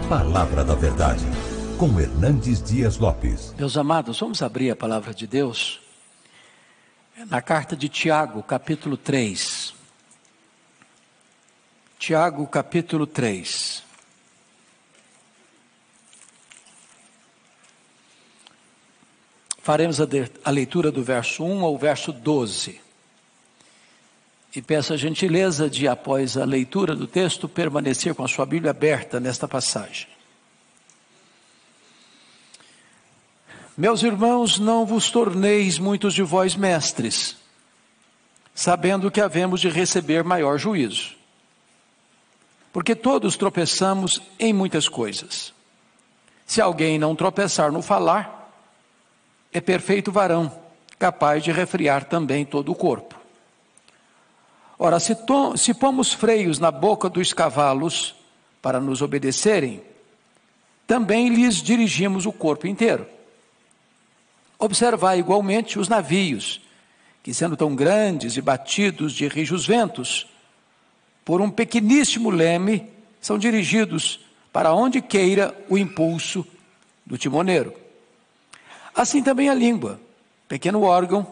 Palavra da Verdade, com Hernandes Dias Lopes. Meus amados, vamos abrir a palavra de Deus na carta de Tiago, capítulo 3. Tiago, capítulo 3. Faremos a leitura do verso 1 ao verso 12. E peço a gentileza de, após a leitura do texto, permanecer com a sua Bíblia aberta nesta passagem. Meus irmãos, não vos torneis muitos de vós mestres, sabendo que havemos de receber maior juízo. Porque todos tropeçamos em muitas coisas. Se alguém não tropeçar no falar, é perfeito varão, capaz de refrear também todo o corpo. Ora, se pomos freios na boca dos cavalos para nos obedecerem, também lhes dirigimos o corpo inteiro. Observai igualmente os navios, que sendo tão grandes e batidos de rijos ventos, por um pequeníssimo leme, são dirigidos para onde queira o impulso do timoneiro. Assim também a língua, pequeno órgão,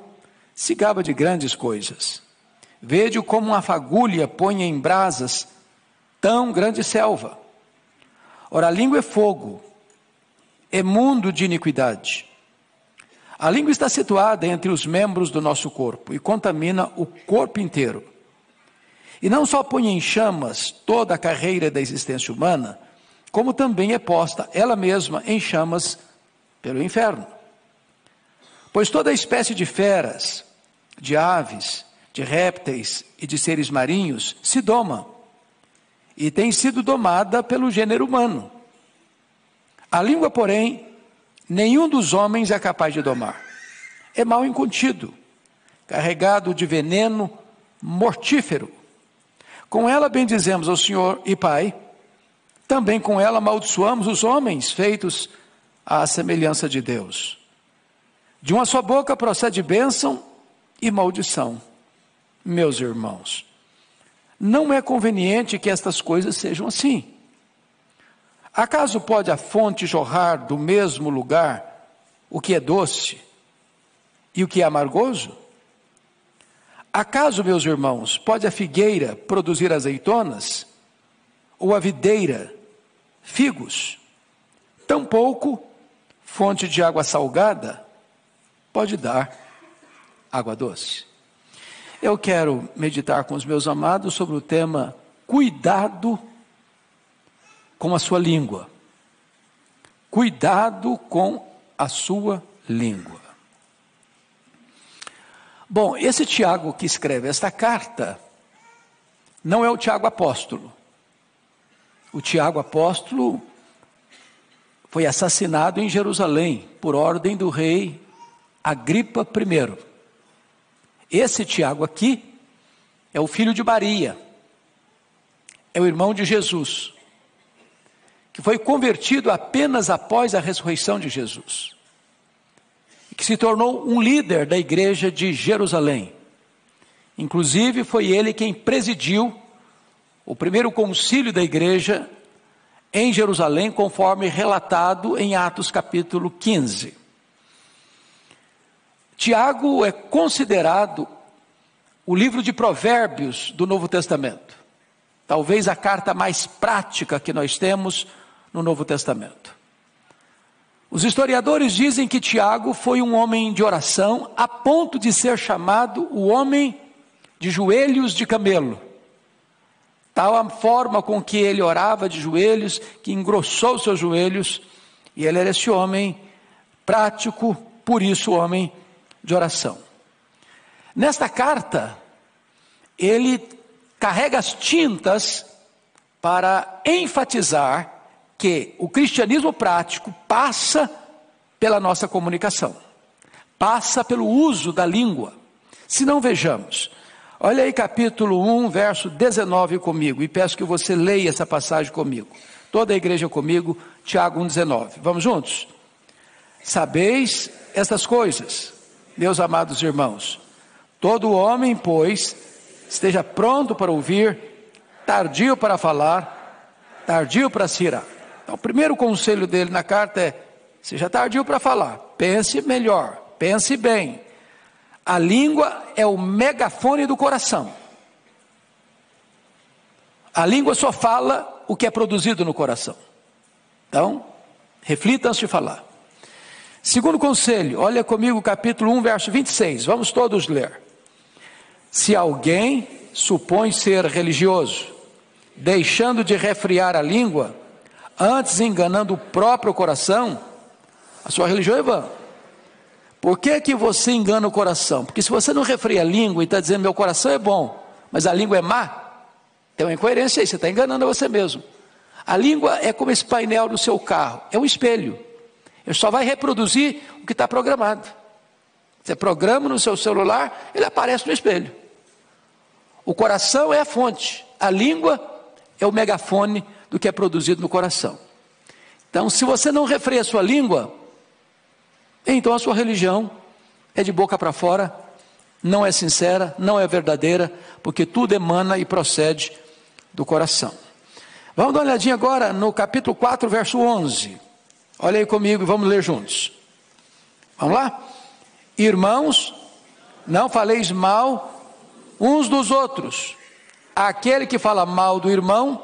se gaba de grandes coisas. Vede como uma fagulha põe em brasas tão grande selva. Ora, a língua é fogo, é mundo de iniquidade. A língua está situada entre os membros do nosso corpo e contamina o corpo inteiro. E não só põe em chamas toda a carreira da existência humana, como também é posta ela mesma em chamas pelo inferno. Pois toda espécie de feras, de aves, de répteis e de seres marinhos se doma, e tem sido domada pelo gênero humano. A língua, porém, nenhum dos homens é capaz de domar. É mal incontido, carregado de veneno mortífero. Com ela bendizemos ao Senhor e Pai, também com ela amaldiçoamos os homens feitos à semelhança de Deus. De uma só boca procede bênção e maldição. Meus irmãos, não é conveniente que estas coisas sejam assim. Acaso pode a fonte jorrar do mesmo lugar o que é doce e o que é amargoso? Acaso, meus irmãos, pode a figueira produzir azeitonas ou a videira figos? Tampouco fonte de água salgada pode dar água doce. Eu quero meditar com os meus amados sobre o tema cuidado com a sua língua. Cuidado com a sua língua. Bom, esse Tiago que escreve esta carta não é o Tiago apóstolo. O Tiago apóstolo foi assassinado em Jerusalém por ordem do rei Agripa I. Esse Tiago aqui é o filho de Maria, é o irmão de Jesus, que foi convertido apenas após a ressurreição de Jesus, e que se tornou um líder da igreja de Jerusalém. Inclusive foi ele quem presidiu o primeiro concílio da igreja em Jerusalém, conforme relatado em Atos capítulo 15. Tiago é considerado o livro de Provérbios do Novo Testamento. Talvez a carta mais prática que nós temos no Novo Testamento. Os historiadores dizem que Tiago foi um homem de oração a ponto de ser chamado o homem de joelhos de camelo. Tal a forma com que ele orava de joelhos, que engrossou seus joelhos, e ele era esse homem prático, por isso homem de oração. Nesta carta, ele carrega as tintas para enfatizar que o cristianismo prático passa pela nossa comunicação, passa pelo uso da língua. Se não, vejamos, olha aí capítulo 1, verso 19 comigo, e peço que você leia essa passagem comigo, toda a igreja comigo, Tiago 1,19, vamos juntos? Sabeis estas coisas, meus amados irmãos, todo homem, pois, esteja pronto para ouvir, tardio para falar, tardio para se irar. Então, o primeiro conselho dele na carta é: você já tardio para falar, pense melhor, pense bem. A língua é o megafone do coração. A língua só fala o que é produzido no coração. Então, reflita antes de falar. Segundo conselho, olha comigo capítulo 1, verso 26, vamos todos ler. Se alguém supõe ser religioso, deixando de refrear a língua, antes enganando o próprio coração, a sua religião é vã. Por que que você engana o coração? Porque se você não refreia a língua e está dizendo meu coração é bom, mas a língua é má, tem uma incoerência aí, você está enganando a você mesmo. A língua é como esse painel do seu carro, é um espelho. Ele só vai reproduzir o que está programado. Você programa no seu celular, ele aparece no espelho. O coração é a fonte, a língua é o megafone do que é produzido no coração. Então, se você não refreia a sua língua, então a sua religião é de boca para fora, não é sincera, não é verdadeira, porque tudo emana e procede do coração. Vamos dar uma olhadinha agora no capítulo 4, verso 11. Olha aí comigo e vamos ler juntos. Vamos lá? Irmãos, não faleis mal uns dos outros. Aquele que fala mal do irmão,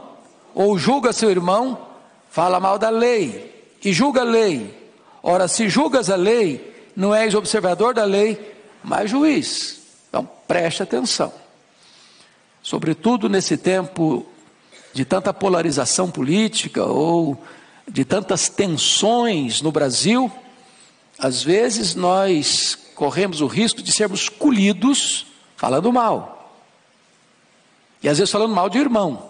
ou julga seu irmão, fala mal da lei, e julga a lei. Ora, se julgas a lei, não és observador da lei, mas juiz. Então, preste atenção. Sobretudo nesse tempo de tanta polarização política, ou de tantas tensões no Brasil, às vezes nós corremos o risco de sermos colhidos falando mal. E às vezes falando mal de irmão.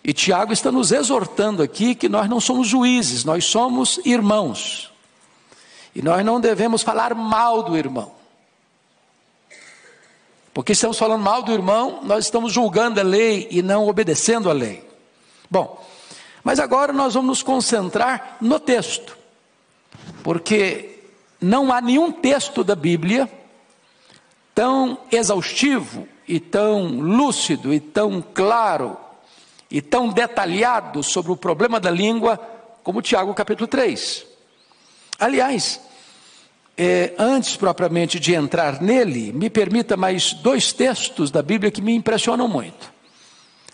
E Tiago está nos exortando aqui que nós não somos juízes, nós somos irmãos. E nós não devemos falar mal do irmão. Porque se estamos falando mal do irmão, nós estamos julgando a lei e não obedecendo a lei. Bom, mas agora nós vamos nos concentrar no texto. Porque não há nenhum texto da Bíblia tão exaustivo e tão lúcido e tão claro e tão detalhado sobre o problema da língua como Tiago capítulo 3. Aliás, antes propriamente de entrar nele, me permita mais dois textos da Bíblia que me impressionam muito.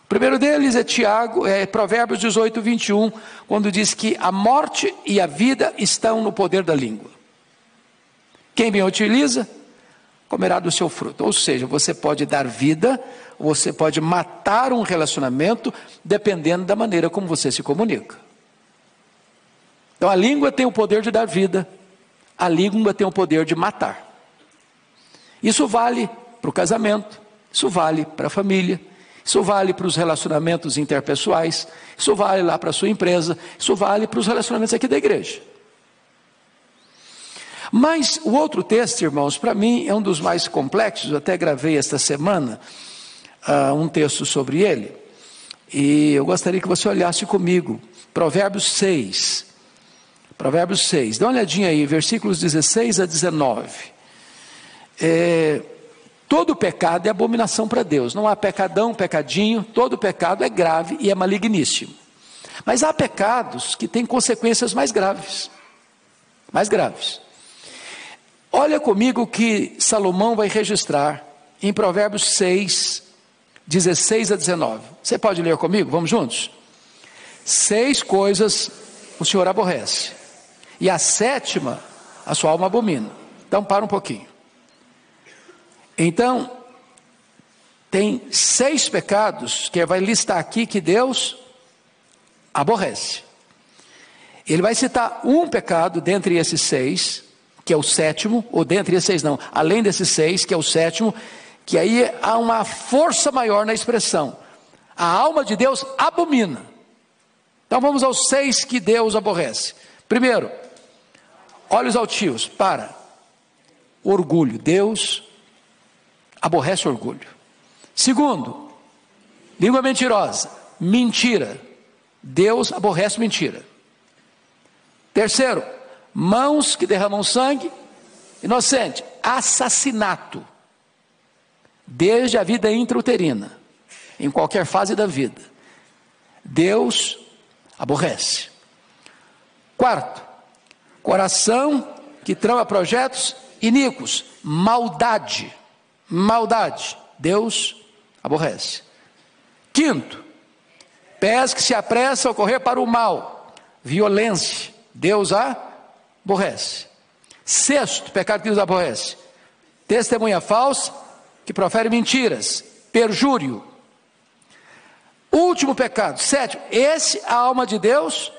O primeiro deles é Provérbios 18, 21, quando diz que a morte e a vida estão no poder da língua. Quem bem utiliza, comerá do seu fruto. Ou seja, você pode dar vida, você pode matar um relacionamento, dependendo da maneira como você se comunica. Então a língua tem o poder de dar vida, a língua tem o poder de matar. Isso vale para o casamento, isso vale para a família, isso vale para os relacionamentos interpessoais, isso vale lá para a sua empresa, isso vale para os relacionamentos aqui da igreja. Mas o outro texto, irmãos, para mim é um dos mais complexos. Eu até gravei esta semana um texto sobre ele, e eu gostaria que você olhasse comigo, Provérbios 6, dá uma olhadinha aí, versículos 16 a 19, todo pecado é abominação para Deus, não há pecadão, pecadinho, todo pecado é grave e é maligníssimo, mas há pecados que têm consequências mais graves, olha comigo o que Salomão vai registrar em Provérbios 6, 16 a 19, você pode ler comigo? Vamos juntos? 6 coisas o Senhor aborrece, e a 7ª a sua alma abomina. Então para um pouquinho. Então tem 6 pecados que ele vai listar aqui que Deus aborrece. Ele vai citar um pecado dentre esses 6, que é o 7º, ou dentre esses 6 não, além desses 6, que é o 7º, que aí há uma força maior na expressão. A alma de Deus abomina. Então vamos aos 6 que Deus aborrece. Primeiro, olhos altivos, orgulho, Deus aborrece orgulho. Segundo, língua mentirosa, mentira, Deus aborrece mentira. Terceiro, mãos que derramam sangue, inocente, assassinato, desde a vida intrauterina, em qualquer fase da vida, Deus aborrece. Quarto, coração que trama projetos iníquos, maldade, Deus aborrece. Quinto, pés que se apressam a correr para o mal, violência, Deus aborrece. Sexto, pecado que Deus aborrece, testemunha falsa que profere mentiras, perjúrio. Último pecado, sétimo, esse a alma de Deus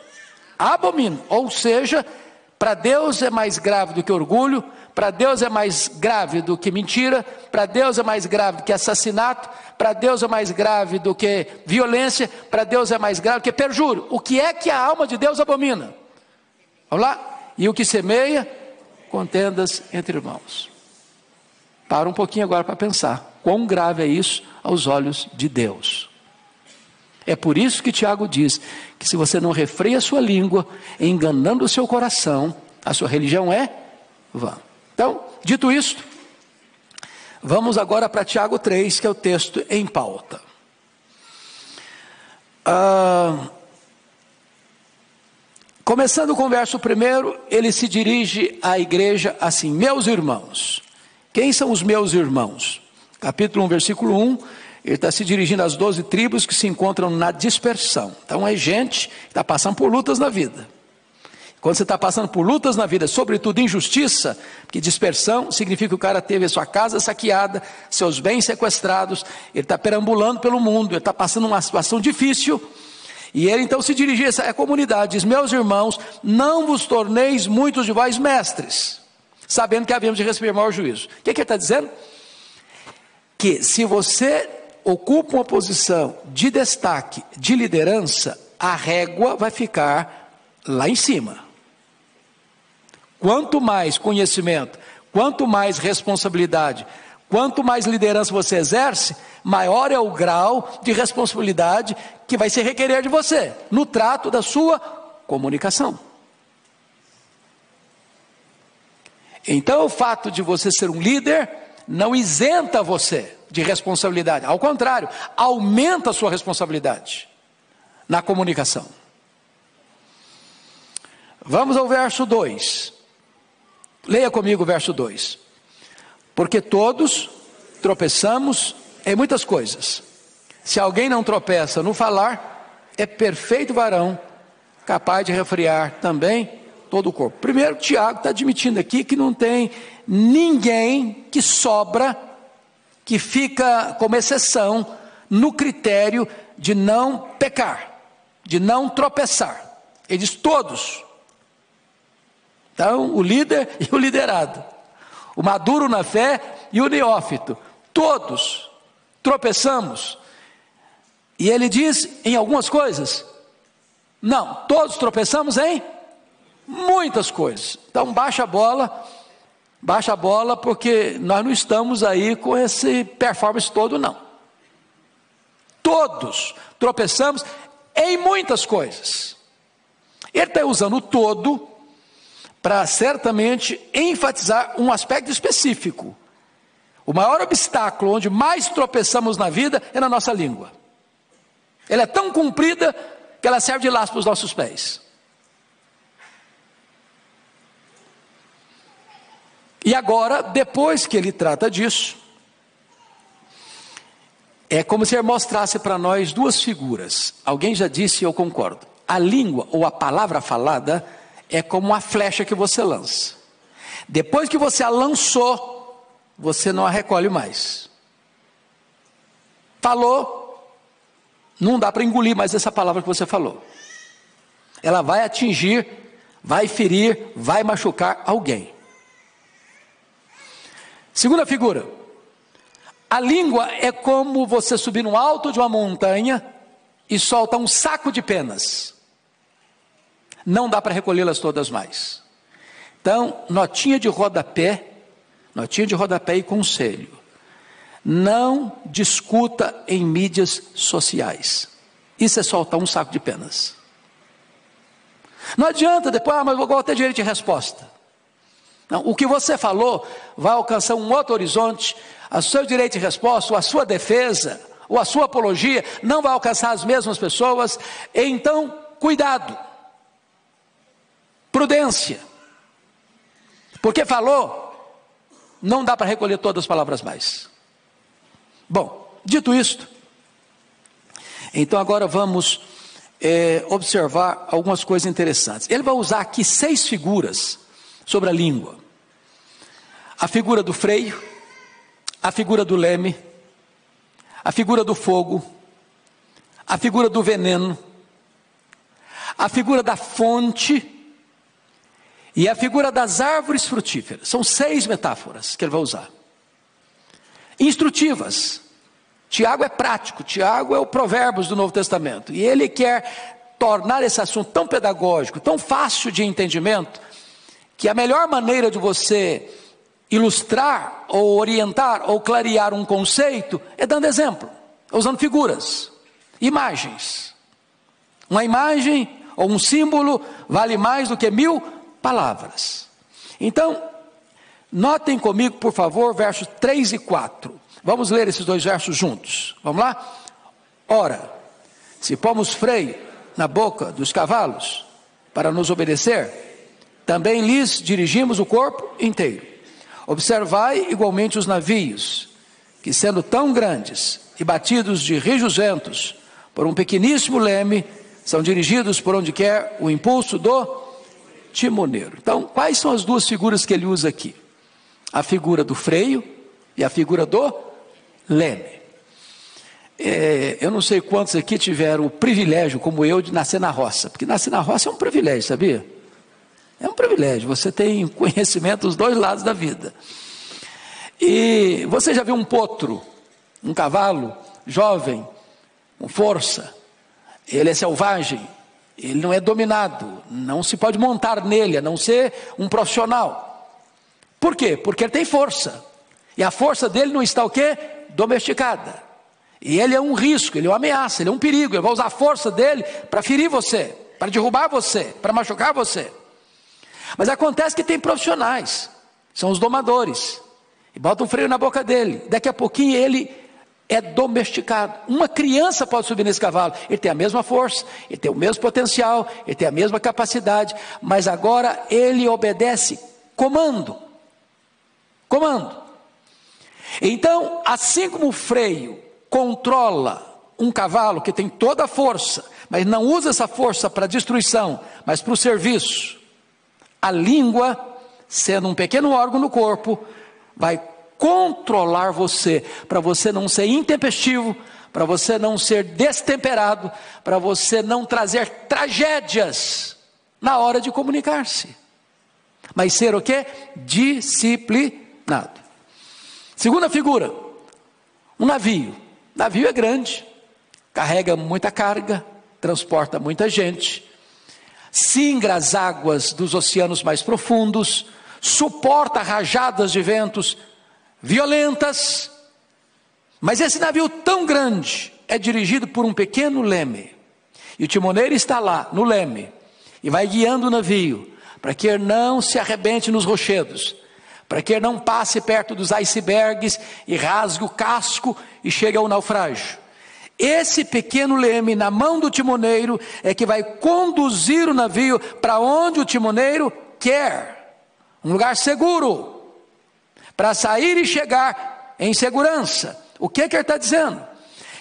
abomina, ou seja, para Deus é mais grave do que orgulho, para Deus é mais grave do que mentira, para Deus é mais grave do que assassinato, para Deus é mais grave do que violência, para Deus é mais grave do que perjúrio. O que é que a alma de Deus abomina? Vamos lá? E o que semeia, contendas entre irmãos. Para um pouquinho agora para pensar, quão grave é isso aos olhos de Deus. É por isso que Tiago diz que se você não refreia a sua língua, enganando o seu coração, a sua religião é vã. Então, dito isto, vamos agora para Tiago 3, que é o texto em pauta. Começando com o verso 1, ele se dirige à igreja assim: meus irmãos. Quem são os meus irmãos? Capítulo 1, versículo 1, ele está se dirigindo às 12 tribos que se encontram na dispersão. Então é gente que está passando por lutas na vida. Quando você está passando por lutas na vida, sobretudo injustiça, porque dispersão significa que o cara teve a sua casa saqueada, seus bens sequestrados, ele está perambulando pelo mundo, ele está passando uma situação difícil, e ele então se dirige a essa comunidade, diz: meus irmãos, não vos torneis muitos de vós mestres, sabendo que havíamos de receber maior juízo. O que ele está dizendo? Que se você ocupa uma posição de destaque, de liderança, a régua vai ficar lá em cima. Quanto mais conhecimento, quanto mais responsabilidade, quanto mais liderança você exerce, maior é o grau de responsabilidade que vai se requerer de você, no trato da sua comunicação. Então o fato de você ser um líder não isenta você de responsabilidade, ao contrário, aumenta a sua responsabilidade na comunicação. Vamos ao verso 2. Leia comigo o verso 2. Porque todos tropeçamos em muitas coisas. Se alguém não tropeça no falar, é perfeito varão, capaz de refrear também todo o corpo. Primeiro, Tiago está admitindo aqui que não tem ninguém que sobra, que fica como exceção no critério de não pecar, de não tropeçar. Ele diz todos. Então, o líder e o liderado, o maduro na fé e o neófito, todos tropeçamos. E ele diz em algumas coisas? Não, todos tropeçamos em muitas coisas. Então baixa a bola, porque nós não estamos aí com esse performance todo, não. Todos tropeçamos em muitas coisas. Ele está usando o todo para certamente enfatizar um aspecto específico. O maior obstáculo onde mais tropeçamos na vida é na nossa língua. Ela é tão comprida que ela serve de laço para os nossos pés. E agora, depois que ele trata disso, é como se ele mostrasse para nós duas figuras. Alguém já disse e eu concordo. A língua ou a palavra falada é como uma flecha que você lança. Depois que você a lançou, você não a recolhe mais. Falou, não dá para engolir mais essa palavra que você falou. Ela vai atingir, vai ferir, vai machucar alguém. Segunda figura. A língua é como você subir no alto de uma montanha e solta um saco de penas. Não dá para recolhê-las todas mais. Então, notinha de rodapé e conselho. Não discuta em mídias sociais. Isso é soltar um saco de penas. Não adianta depois, mas vou ter direito de resposta. Não, o que você falou vai alcançar um outro horizonte. O seu direito de resposta, ou a sua defesa, ou a sua apologia, não vai alcançar as mesmas pessoas. Então, cuidado, prudência, porque falou, não dá para recolher todas as palavras mais. Bom, dito isto, então agora vamos observar algumas coisas interessantes. Ele vai usar aqui 6 figuras sobre a língua: a figura do freio, a figura do leme, a figura do fogo, a figura do veneno, a figura da fonte e a figura das árvores frutíferas. São 6 metáforas que ele vai usar, instrutivas. Tiago é prático, Tiago é o Provérbios do Novo Testamento, e ele quer tornar esse assunto tão pedagógico, tão fácil de entendimento, que a melhor maneira de você ilustrar, ou orientar, ou clarear um conceito, é dando exemplo, usando figuras, imagens. Uma imagem ou um símbolo vale mais do que 1000 palavras. Então, notem comigo, por favor, versos 3 e 4. Vamos ler esses 2 versos juntos. Vamos lá? Ora, se pomos freio na boca dos cavalos para nos obedecer, também lhes dirigimos o corpo inteiro. Observai igualmente os navios, que sendo tão grandes e batidos de rijos ventos por um pequeníssimo leme, são dirigidos por onde quer o impulso do timoneiro. Então, quais são as 2 figuras que ele usa aqui? A figura do freio e a figura do leme. Eu não sei quantos aqui tiveram o privilégio, como eu, de nascer na roça, porque nascer na roça é um privilégio, sabia? É um privilégio, você tem conhecimento dos 2 lados da vida. E você já viu um potro, um cavalo jovem, com força? Ele é selvagem, ele não é dominado, não se pode montar nele, a não ser um profissional. Por quê? Porque ele tem força, e a força dele não está o quê? Domesticada. E ele é um risco, ele é uma ameaça, ele é um perigo. Ele vai usar a força dele para ferir você, para derrubar você, para machucar você. Mas acontece que tem profissionais, são os domadores, e botam um freio na boca dele. Daqui a pouquinho ele é domesticado. Uma criança pode subir nesse cavalo, ele tem a mesma força, ele tem o mesmo potencial, ele tem a mesma capacidade, mas agora ele obedece comando. Então, assim como o freio controla um cavalo que tem toda a força, mas não usa essa força para destruição, mas para o serviço, a língua, sendo um pequeno órgão no corpo, vai controlar você, para você não ser intempestivo, para você não ser destemperado, para você não trazer tragédias na hora de comunicar-se, mas ser o quê? Disciplinado. Segunda figura, um navio. Navio é grande, carrega muita carga, transporta muita gente, singra as águas dos oceanos mais profundos, suporta rajadas de ventos violentas, mas esse navio tão grande é dirigido por um pequeno leme, e o timoneiro está lá no leme, e vai guiando o navio, para que ele não se arrebente nos rochedos, para que ele não passe perto dos icebergs e rasgue o casco e chegue ao naufrágio. Esse pequeno leme na mão do timoneiro é que vai conduzir o navio para onde o timoneiro quer, um lugar seguro, para sair e chegar em segurança. O que ele está dizendo?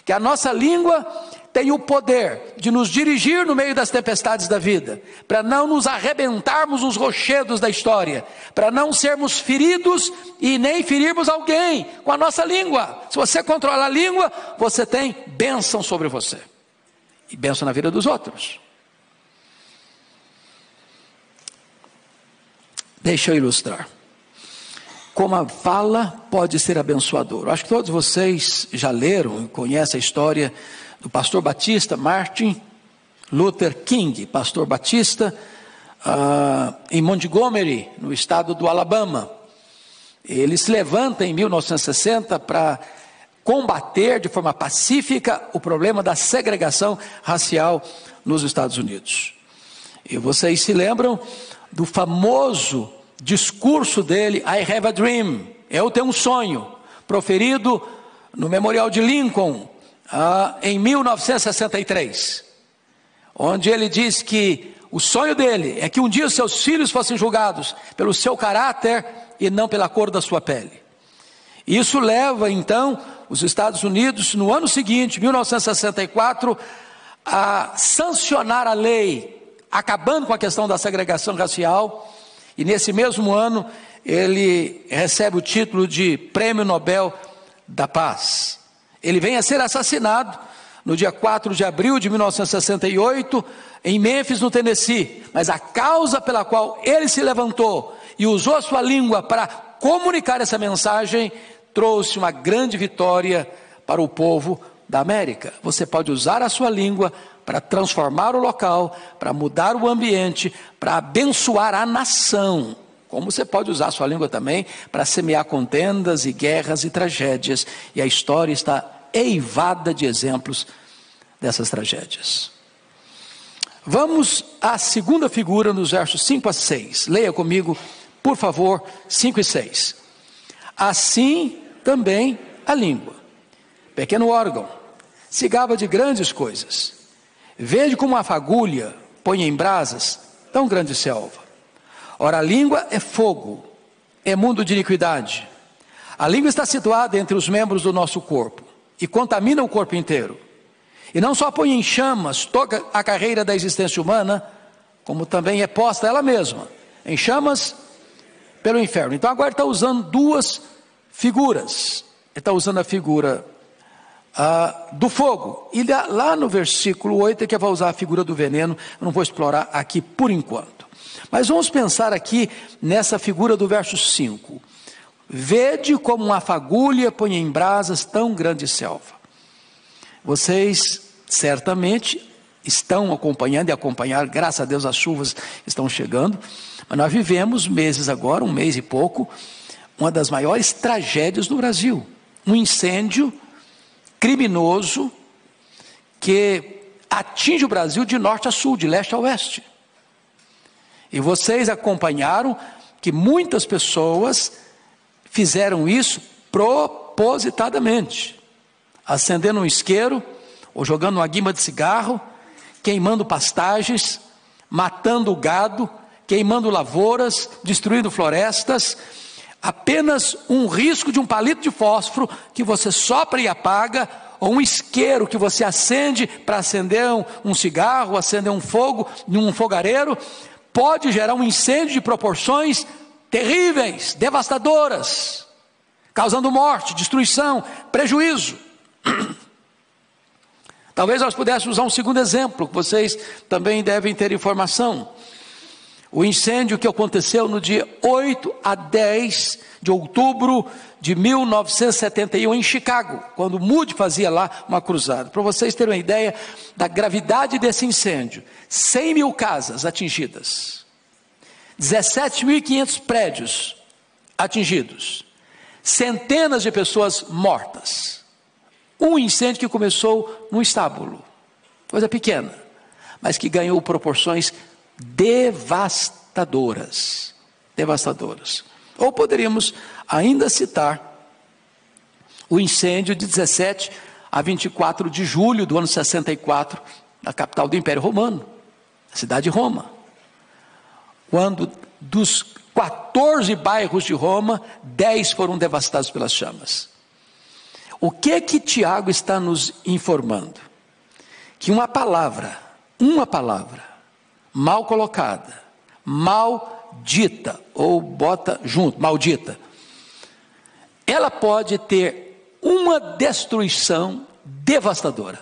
Que a nossa língua tem o poder de nos dirigir no meio das tempestades da vida, para não nos arrebentarmos nos rochedos da história, para não sermos feridos e nem ferirmos alguém com a nossa língua. Se você controla a língua, você tem bênção sobre você, e bênção na vida dos outros. Deixa eu ilustrar como a fala pode ser abençoadora. Acho que todos vocês já leram e conhecem a história do pastor batista Martin Luther King, pastor batista, em Montgomery, no estado do Alabama. Ele se levanta em 1960 para combater de forma pacífica o problema da segregação racial nos Estados Unidos. E vocês se lembram do famoso discurso dele, I have a dream, eu tenho um sonho, proferido no Memorial de Lincoln, em 1963. onde ele diz que o sonho dele é que um dia os seus filhos fossem julgados pelo seu caráter e não pela cor da sua pele. Isso leva então os Estados Unidos, no ano seguinte, 1964, a sancionar a lei, acabando com a questão da segregação racial, e nesse mesmo ano ele recebe o título de Prêmio Nobel da Paz. Ele vem a ser assassinado no dia 4 de abril de 1968, em Memphis, no Tennessee, mas a causa pela qual ele se levantou e usou a sua língua para comunicar essa mensagem, trouxe uma grande vitória para o povo da América. Você pode usar a sua língua para transformar o local, para mudar o ambiente, para abençoar a nação, como você pode usar a sua língua também para semear contendas e guerras e tragédias, e a história está eivada de exemplos dessas tragédias. Vamos à segunda figura nos versos 5 a 6. Leia comigo, por favor, 5 e 6. Assim também a língua, pequeno órgão, se gaba de grandes coisas. Vede como a fagulha põe em brasas tão grande selva. Ora, a língua é fogo, é mundo de iniquidade. A língua está situada entre os membros do nosso corpo e contamina o corpo inteiro. E não só põe em chamas toda a carreira da existência humana, como também é posta ela mesma em chamas pelo inferno. Então agora ele está usando duas figuras. Ele está usando a figura do fogo. E lá no versículo 8 é que vai usar a figura do veneno. Eu não vou explorar aqui por enquanto. Mas vamos pensar aqui nessa figura do verso 5. Vede como uma fagulha põe em brasas tão grande selva. Vocês certamente estão acompanhando e acompanhar, graças a Deus as chuvas estão chegando, mas nós vivemos meses agora, um mês e pouco, uma das maiores tragédias do Brasil, um incêndio criminoso que atinge o Brasil de norte a sul, de leste a oeste. E vocês acompanharam que muitas pessoas fizeram isso propositadamente, acendendo um isqueiro, ou jogando uma guimba de cigarro, queimando pastagens, matando o gado, queimando lavouras, destruindo florestas, apenas um risco de um palito de fósforo que você sopra e apaga, ou um isqueiro que você acende para acender um cigarro, acender um fogo num fogareiro, pode gerar um incêndio de proporções terríveis, devastadoras, causando morte, destruição, prejuízo. Talvez nós pudéssemos usar um segundo exemplo, que vocês também devem ter informação. O incêndio que aconteceu no dia 8 a 10 de outubro de 1971 em Chicago, quando Moody fazia lá uma cruzada. Para vocês terem uma ideia da gravidade desse incêndio, 100 mil casas atingidas, 17.500 prédios atingidos, centenas de pessoas mortas. Um incêndio que começou num estábulo, coisa pequena, mas que ganhou proporções devastadoras. Ou poderíamos ainda citar o incêndio de 17 a 24 de julho do ano 64, na capital do Império Romano, a cidade de Roma, quando dos 14 bairros de Roma, 10 foram devastados pelas chamas. O que Tiago está nos informando? Que uma palavra mal colocada, mal dita, ou bota junto, maldita, ela pode ter uma destruição devastadora.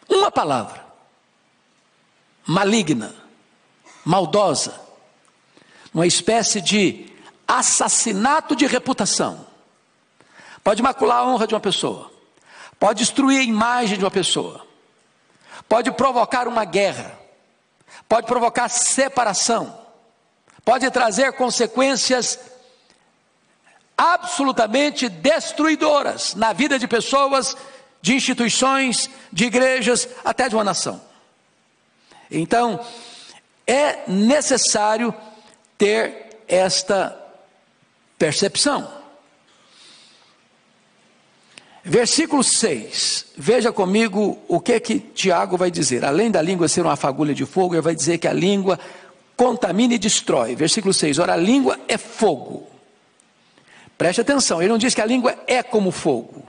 Uma palavra maligna, maldosa, uma espécie de assassinato de reputação. Pode macular a honra de uma pessoa, pode destruir a imagem de uma pessoa, pode provocar uma guerra, pode provocar separação, pode trazer consequências absolutamente destruidoras na vida de pessoas, de instituições, de igrejas, até de uma nação. Então, é necessário ter esta percepção. Versículo 6, veja comigo o que Tiago vai dizer. Além da língua ser uma fagulha de fogo, ele vai dizer que a língua contamina e destrói. Versículo 6, ora a língua é fogo. Preste atenção, ele não diz que a língua é como fogo.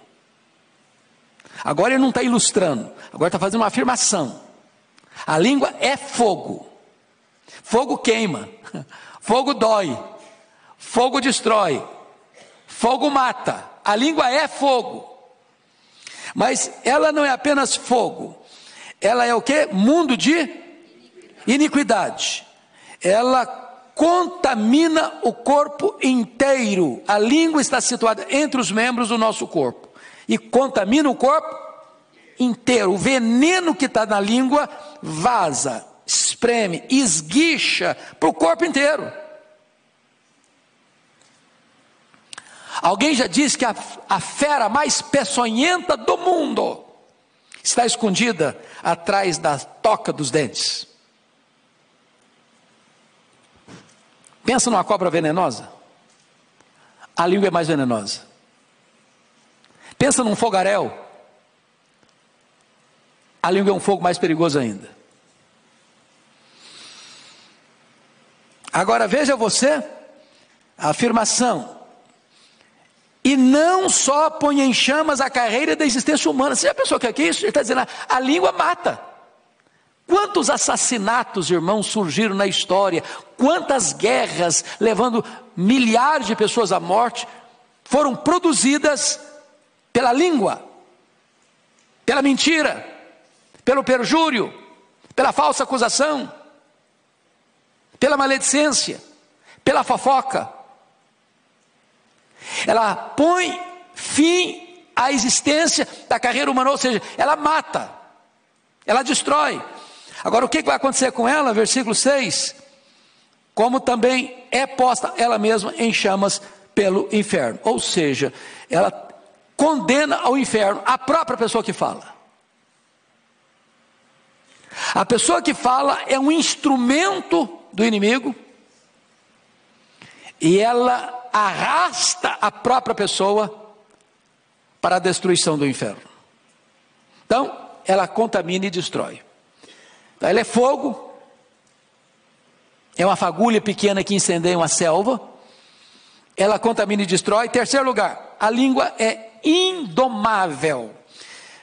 Agora ele não está ilustrando, agora está fazendo uma afirmação. A língua é fogo. Fogo queima, fogo dói, fogo destrói, fogo mata. A língua é fogo. Mas ela não é apenas fogo, ela é o quê? Mundo de iniquidade. Ela contamina o corpo inteiro. A língua está situada entre os membros do nosso corpo e contamina o corpo inteiro. O veneno que está na língua vaza, espreme, esguicha para o corpo inteiro. Alguém já disse que a fera mais peçonhenta do mundo está escondida atrás da toca dos dentes. Pensa numa cobra venenosa. A língua é mais venenosa. Pensa num fogaréu. A língua é um fogo mais perigoso ainda. Agora veja você a afirmação. E não só põe em chamas a carreira da existência humana. Você já pensou que é isso? Ele está dizendo, a língua mata. Quantos assassinatos, irmãos, surgiram na história? Quantas guerras, levando milhares de pessoas à morte, foram produzidas pela língua, pela mentira, pelo perjúrio, pela falsa acusação, pela maledicência, pela fofoca. Ela põe fim à existência da carreira humana, ou seja, ela mata, ela destrói. Agora o que vai acontecer com ela? Versículo 6, como também é posta ela mesma em chamas pelo inferno, ou seja, ela condena ao inferno a própria pessoa que fala. A pessoa que fala é um instrumento do inimigo, e ela arrasta a própria pessoa para a destruição do inferno. Então, ela contamina e destrói. Então, ela é fogo, é uma fagulha pequena que incendeia uma selva, ela contamina e destrói. Terceiro lugar, a língua é indomável.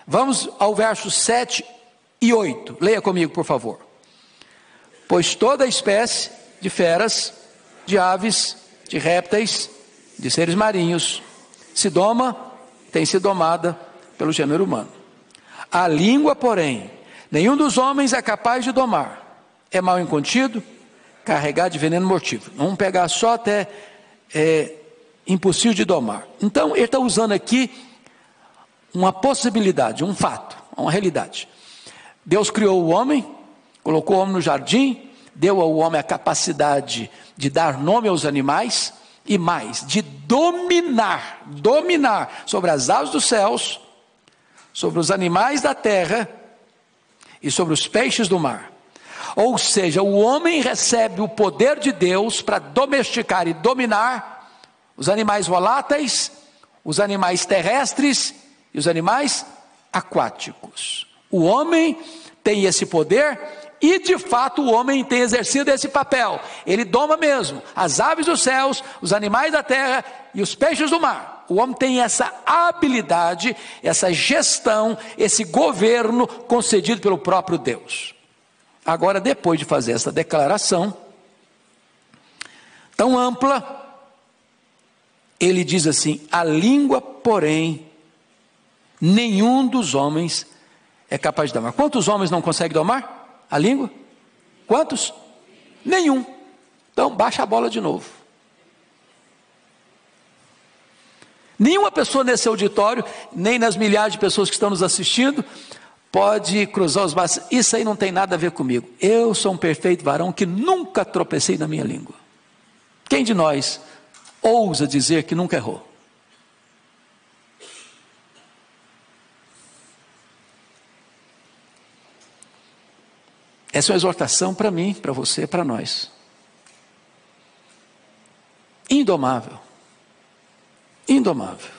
Vamos ao verso 7 e 8, leia comigo por favor. Pois toda espécie de feras, de aves, de répteis, de seres marinhos, se doma, tem sido domada pelo gênero humano. A língua, porém, nenhum dos homens é capaz de domar. É mal incontido, carregado de veneno mortífero. Vamos pegar só até impossível de domar. Então, ele está usando aqui uma possibilidade, um fato, uma realidade. Deus criou o homem, colocou o homem no jardim, deu ao homem a capacidade de dar nome aos animais e mais, de dominar sobre as aves dos céus, sobre os animais da terra e sobre os peixes do mar. Ou seja, o homem recebe o poder de Deus para domesticar e dominar os animais voláteis, os animais terrestres e os animais aquáticos. O homem tem esse poder e de fato o homem tem exercido esse papel. Ele doma mesmo as aves dos céus, os animais da terra e os peixes do mar. O homem tem essa habilidade, essa gestão, esse governo concedido pelo próprio Deus. Agora, depois de fazer essa declaração tão ampla, ele diz assim: a língua, porém, nenhum dos homens é capaz de domar. Quantos homens não conseguem domar a língua? Quantos? Nenhum. Então baixa a bola de novo. Nenhuma pessoa nesse auditório, nem nas milhares de pessoas que estão nos assistindo, pode cruzar os braços. Isso aí não tem nada a ver comigo. Eu sou um perfeito varão que nunca tropecei na minha língua. Quem de nós ousa dizer que nunca errou? Essa é uma exortação para mim, para você, para nós. Indomável. Indomável.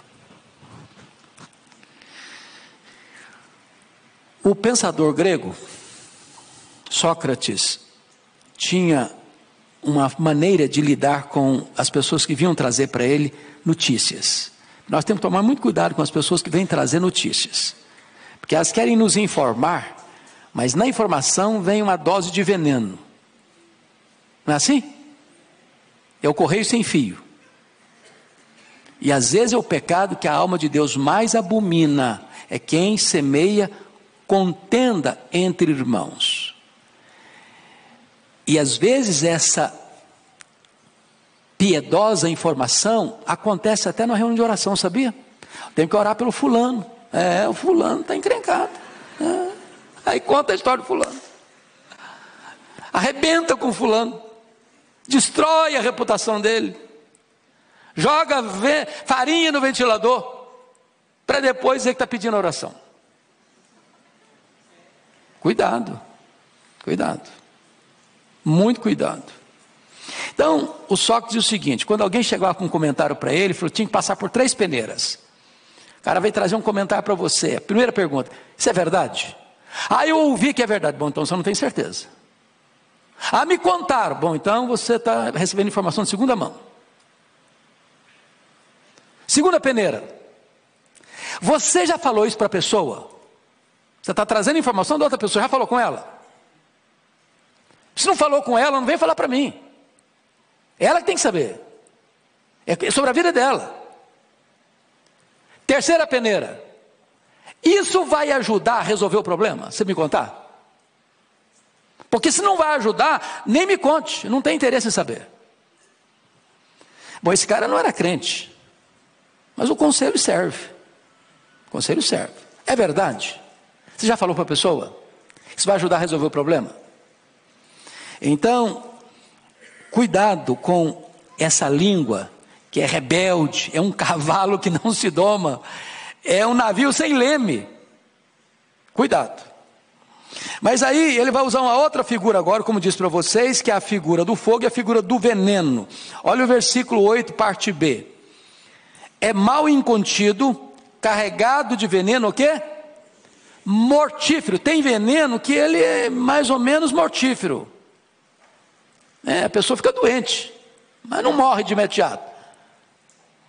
O pensador grego, Sócrates, tinha uma maneira de lidar com as pessoas que vinham trazer para ele notícias. Nós temos que tomar muito cuidado com as pessoas que vêm trazer notícias, porque elas querem nos informar, mas na informação vem uma dose de veneno. Não é assim? É o correio sem fio. E às vezes é o pecado que a alma de Deus mais abomina, é quem semeia contenda entre irmãos. E às vezes essa piedosa informação acontece até na reunião de oração, sabia? Tem que orar pelo fulano. O fulano está encrencado. Aí conta a história do fulano. Arrebenta com o fulano. Destrói a reputação dele. Joga farinha no ventilador. Para depois dizer que está pedindo oração. Cuidado. Cuidado. Muito cuidado. Então, o Sócrates diz o seguinte: quando alguém chegava com um comentário para ele, falou: tinha que passar por 3 peneiras. O cara veio trazer um comentário para você. Primeira pergunta: isso é verdade? Eu ouvi que é verdade. Bom, então você não tem certeza. Me contaram. Bom, então você está recebendo informação de segunda mão. Segunda peneira: você já falou isso para a pessoa? Você está trazendo informação da outra pessoa, já falou com ela? Se não falou com ela, não vem falar para mim. Ela que tem que saber. É sobre a vida dela. Terceira peneira: isso vai ajudar a resolver o problema? Você me contar? Porque se não vai ajudar, nem me conte, não tem interesse em saber. Bom, esse cara não era crente, mas o conselho serve. O conselho serve. É verdade? Você já falou para a pessoa? Isso vai ajudar a resolver o problema? Então, cuidado com essa língua que é rebelde, é um cavalo que não se doma, é um navio sem leme. Cuidado. Mas aí ele vai usar uma outra figura agora, como disse para vocês, que é a figura do fogo e a figura do veneno. Olha o versículo 8, parte B. É mal incontido, carregado de veneno, o quê? Mortífero. Tem veneno que ele é mais ou menos mortífero. A pessoa fica doente, mas não morre de imediato.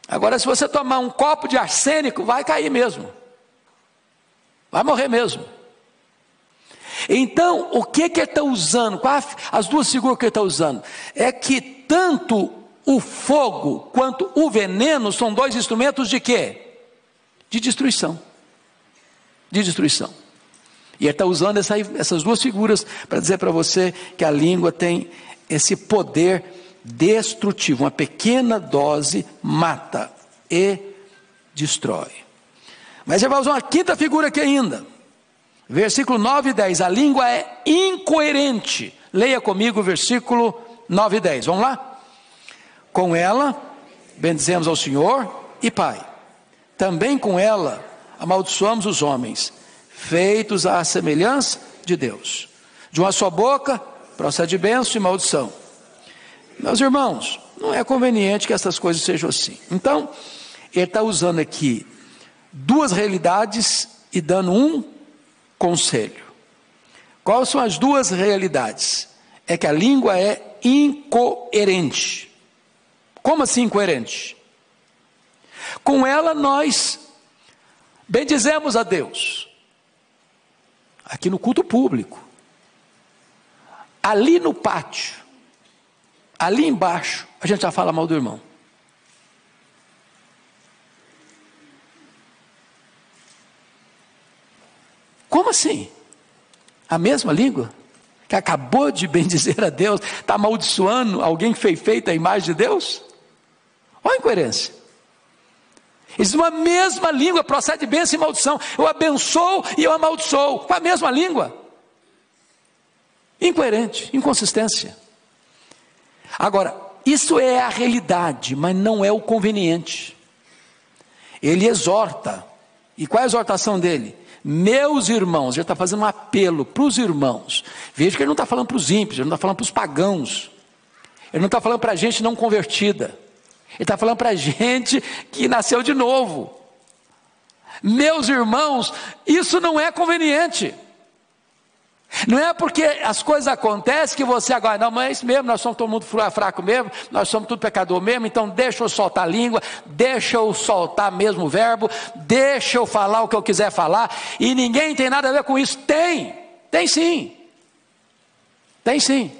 Agora, se você tomar um copo de arsênico, vai cair mesmo. Vai morrer mesmo. Então, o que ele está usando? As duas figuras que ele está usando é que tanto o fogo quanto o veneno são 2 instrumentos de quê? De destruição. De destruição. E ele está usando essas duas figuras para dizer para você que a língua tem esse poder destrutivo. Uma pequena dose mata e destrói. Mas ele vai usar uma quinta figura aqui ainda. Versículo 9 e 10. A língua é incoerente. Leia comigo o versículo 9 e 10. Vamos lá? Com ela bendizemos ao Senhor e Pai. Também com ela amaldiçoamos os homens, feitos à semelhança de Deus. De uma só boca procede bênção e maldição. Meus irmãos, não é conveniente que essas coisas sejam assim. Então, ele está usando aqui 2 realidades e dando um conselho. Quais são as 2 realidades? É que a língua é incoerente. Como assim incoerente? Com ela nós bendizemos a Deus. Aqui no culto público. Ali no pátio, ali embaixo, a gente já fala mal do irmão. Como assim? A mesma língua? Que acabou de bendizer a Deus, está amaldiçoando alguém que foi feito à imagem de Deus? Olha a incoerência. Eles uma mesma língua procede bênção e maldição. Eu abençoo e eu amaldiçoo. Com a mesma língua. Incoerente, inconsistência. Agora, isso é a realidade, mas não é o conveniente. Ele exorta. E qual é a exortação dele? Meus irmãos, ele está fazendo um apelo para os irmãos. Veja que ele não está falando para os ímpios, ele não está falando para os pagãos. Ele não está falando para a gente não convertida. Ele está falando para a gente que nasceu de novo. Meus irmãos, isso não é conveniente. Não é porque as coisas acontecem que você agora, não, mas é isso mesmo, nós somos todo mundo fraco mesmo, nós somos tudo pecador mesmo, então deixa eu soltar a língua, deixa eu soltar mesmo o verbo, deixa eu falar o que eu quiser falar, e ninguém tem nada a ver com isso. Tem sim. Tem sim.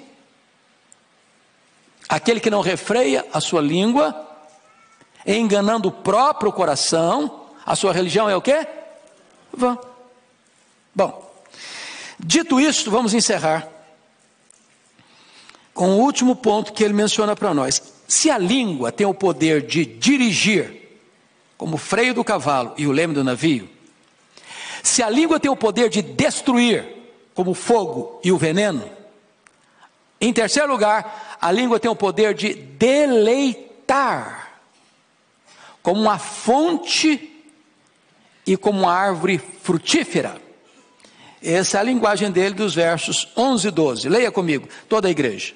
Aquele que não refreia a sua língua, enganando o próprio coração, a sua religião é o quê? Vã. Bom, dito isto, vamos encerrar com o último ponto que ele menciona para nós. Se a língua tem o poder de dirigir, como o freio do cavalo e o leme do navio, se a língua tem o poder de destruir, como o fogo e o veneno, em terceiro lugar, a língua tem o poder de deleitar, como uma fonte e como uma árvore frutífera. Essa é a linguagem dele dos versos 11 e 12. Leia comigo, toda a igreja.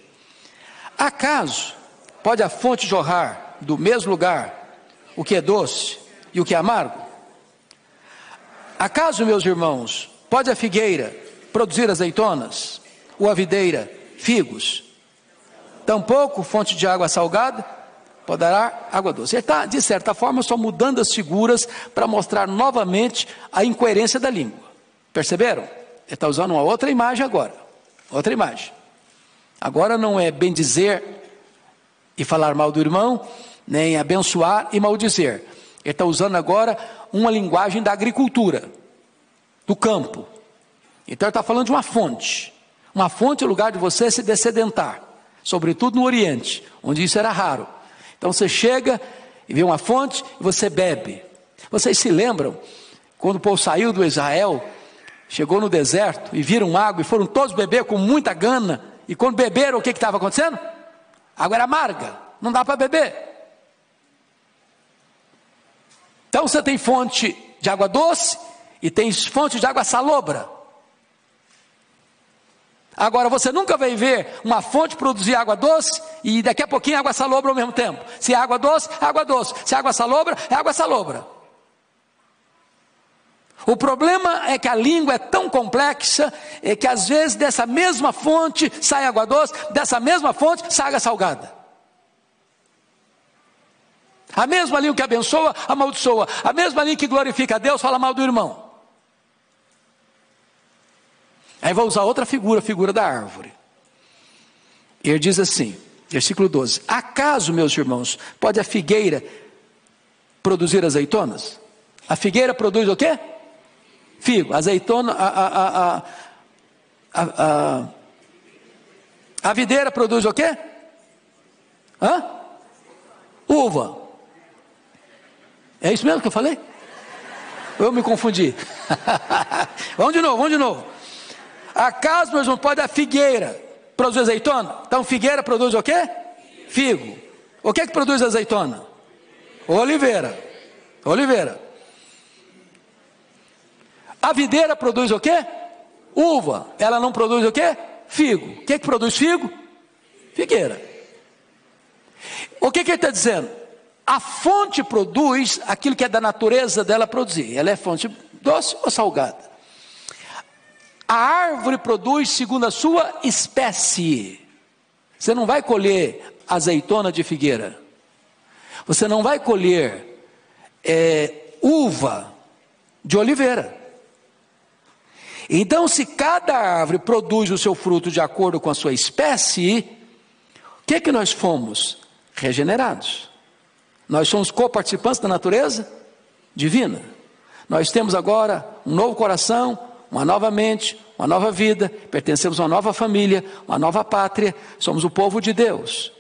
Acaso pode a fonte jorrar do mesmo lugar o que é doce e o que é amargo? Acaso, meus irmãos, pode a figueira produzir azeitonas, ou a videira figos? Tampouco fonte de água salgada poderá água doce. Ele está, de certa forma, só mudando as figuras para mostrar novamente a incoerência da língua. Perceberam? Ele está usando uma outra imagem agora. Outra imagem. Agora não é bem dizer e falar mal do irmão, nem abençoar e maldizer. Ele está usando agora uma linguagem da agricultura, do campo. Então ele está falando de uma fonte. Uma fonte é o lugar de você se dessedentar, sobretudo no Oriente, onde isso era raro. Então você chega e vê uma fonte e você bebe. Vocês se lembram, quando o povo saiu do Israel, chegou no deserto e viram água e foram todos beber com muita gana, e quando beberam, o que estava acontecendo? A água era amarga, não dá para beber. Então você tem fonte de água doce e tem fonte de água salobra. Agora você nunca vai ver uma fonte produzir água doce e daqui a pouquinho água salobra ao mesmo tempo. Se é água doce, é água doce. Se é água salobra, é água salobra. O problema é que a língua é tão complexa, que às vezes dessa mesma fonte sai água doce, dessa mesma fonte sai água salgada. A mesma língua que abençoa, amaldiçoa. A mesma língua que glorifica a Deus, fala mal do irmão. Aí vou usar outra figura, a figura da árvore. Ele diz assim, versículo 12: acaso, meus irmãos, pode a figueira produzir azeitonas? A figueira produz o quê? Figo. Azeitona, a videira produz o quê? Uva. É isso mesmo que eu falei? Eu me confundi. Vamos de novo. Acaso, meus irmãos, pode a figueira produzir azeitona? Então figueira produz o quê? Figo. O que produz azeitona? Oliveira. A videira produz o quê? Uva. Ela não produz o quê? Figo. O que produz figo? Figueira. O que ele está dizendo? A fonte produz aquilo que é da natureza dela produzir. Ela é fonte doce ou salgada? A árvore produz segundo a sua espécie. Você não vai colher azeitona de figueira. Você não vai colher uva de oliveira. Então, se cada árvore produz o seu fruto de acordo com a sua espécie, o que nós fomos? Regenerados. Nós somos coparticipantes da natureza divina. Nós temos agora um novo coração, uma nova mente, uma nova vida, pertencemos a uma nova família, uma nova pátria, somos o povo de Deus.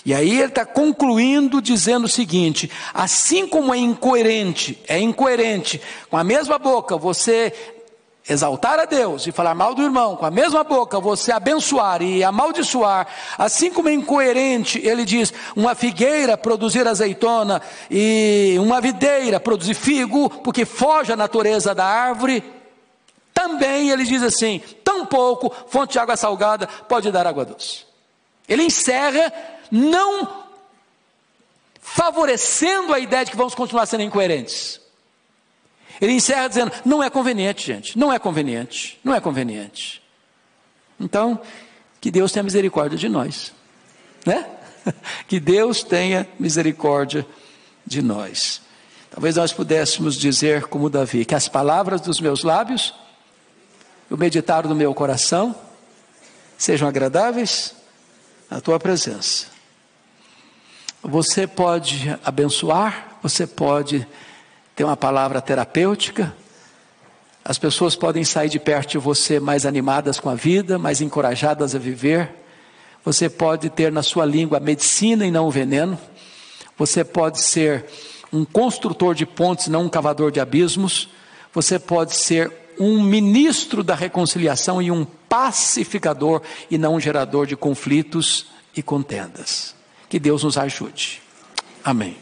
E aí ele está concluindo dizendo o seguinte: assim como é incoerente com a mesma boca você exaltar a Deus e falar mal do irmão, com a mesma boca você abençoar e amaldiçoar, assim como é incoerente, ele diz, uma figueira produzir azeitona e uma videira produzir figo, porque foge à natureza da árvore, também ele diz assim, tampouco fonte de água salgada pode dar água doce. Ele encerra não favorecendo a ideia de que vamos continuar sendo incoerentes. Ele encerra dizendo, não é conveniente, gente, não é conveniente, não é conveniente. Então, que Deus tenha misericórdia de nós, né? Que Deus tenha misericórdia de nós. Talvez nós pudéssemos dizer como Davi, que as palavras dos meus lábios, o meditar do meu coração, sejam agradáveis à tua presença. Você pode abençoar, você pode ter uma palavra terapêutica, as pessoas podem sair de perto de você mais animadas com a vida, mais encorajadas a viver. Você pode ter na sua língua a medicina e não o veneno. Você pode ser um construtor de pontes, não um cavador de abismos. Você pode ser um ministro da reconciliação e um pacificador e não um gerador de conflitos e contendas. Que Deus nos ajude. Amém.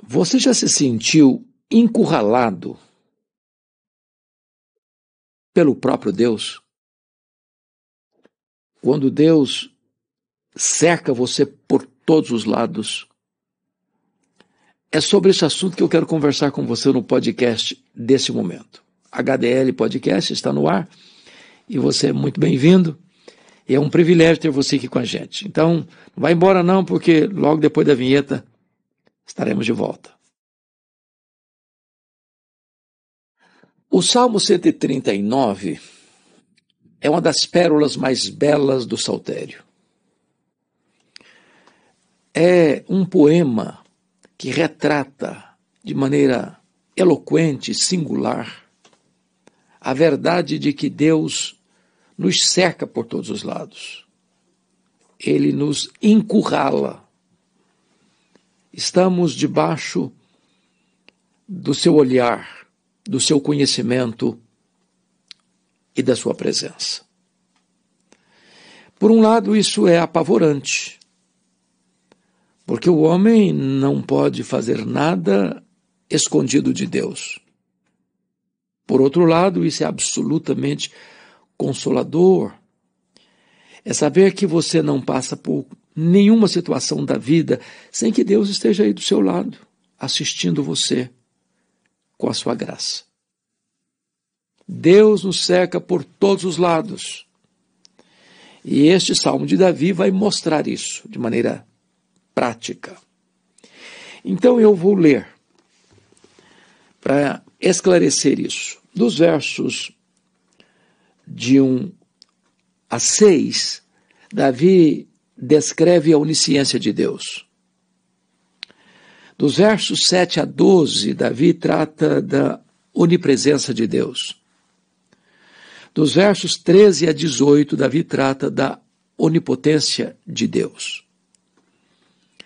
Você já se sentiu encurralado pelo próprio Deus? Quando Deus cerca você por todos os lados. É sobre esse assunto que eu quero conversar com você no podcast desse momento. HDL Podcast está no ar e você é muito bem-vindo. E é um privilégio ter você aqui com a gente. Então, não vai embora não, porque logo depois da vinheta estaremos de volta. O Salmo 139 é uma das pérolas mais belas do Saltério. É um poema que retrata de maneira eloquente, singular, a verdade de que Deus nos cerca por todos os lados. Ele nos encurrala. Estamos debaixo do seu olhar, do seu conhecimento e da sua presença. Por um lado, isso é apavorante, porque o homem não pode fazer nada escondido de Deus. Por outro lado, isso é absolutamente consolador. É saber que você não passa por nenhuma situação da vida sem que Deus esteja aí do seu lado, assistindo você com a sua graça. Deus nos cerca por todos os lados. E este Salmo de Davi vai mostrar isso de maneira prática. Então eu vou ler para esclarecer isso. Dos versos de 1 a 6, Davi descreve a onisciência de Deus. Dos versos 7 a 12, Davi trata da onipresença de Deus. Dos versos 13 a 18, Davi trata da onipotência de Deus.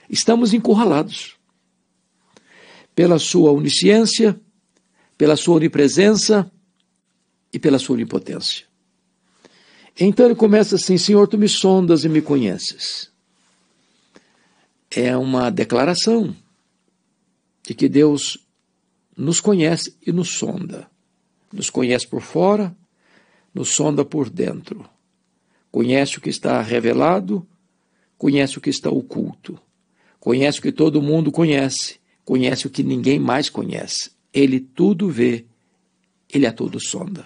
Estamos encurralados pela sua onisciência, pela sua onipresença e pela sua onipotência. Então ele começa assim: Senhor, tu me sondas e me conheces. É uma declaração de que Deus nos conhece e nos sonda. Nos conhece por fora, nos sonda por dentro. Conhece o que está revelado, conhece o que está oculto. Conhece o que todo mundo conhece, conhece o que ninguém mais conhece. Ele tudo vê, ele a tudo sonda.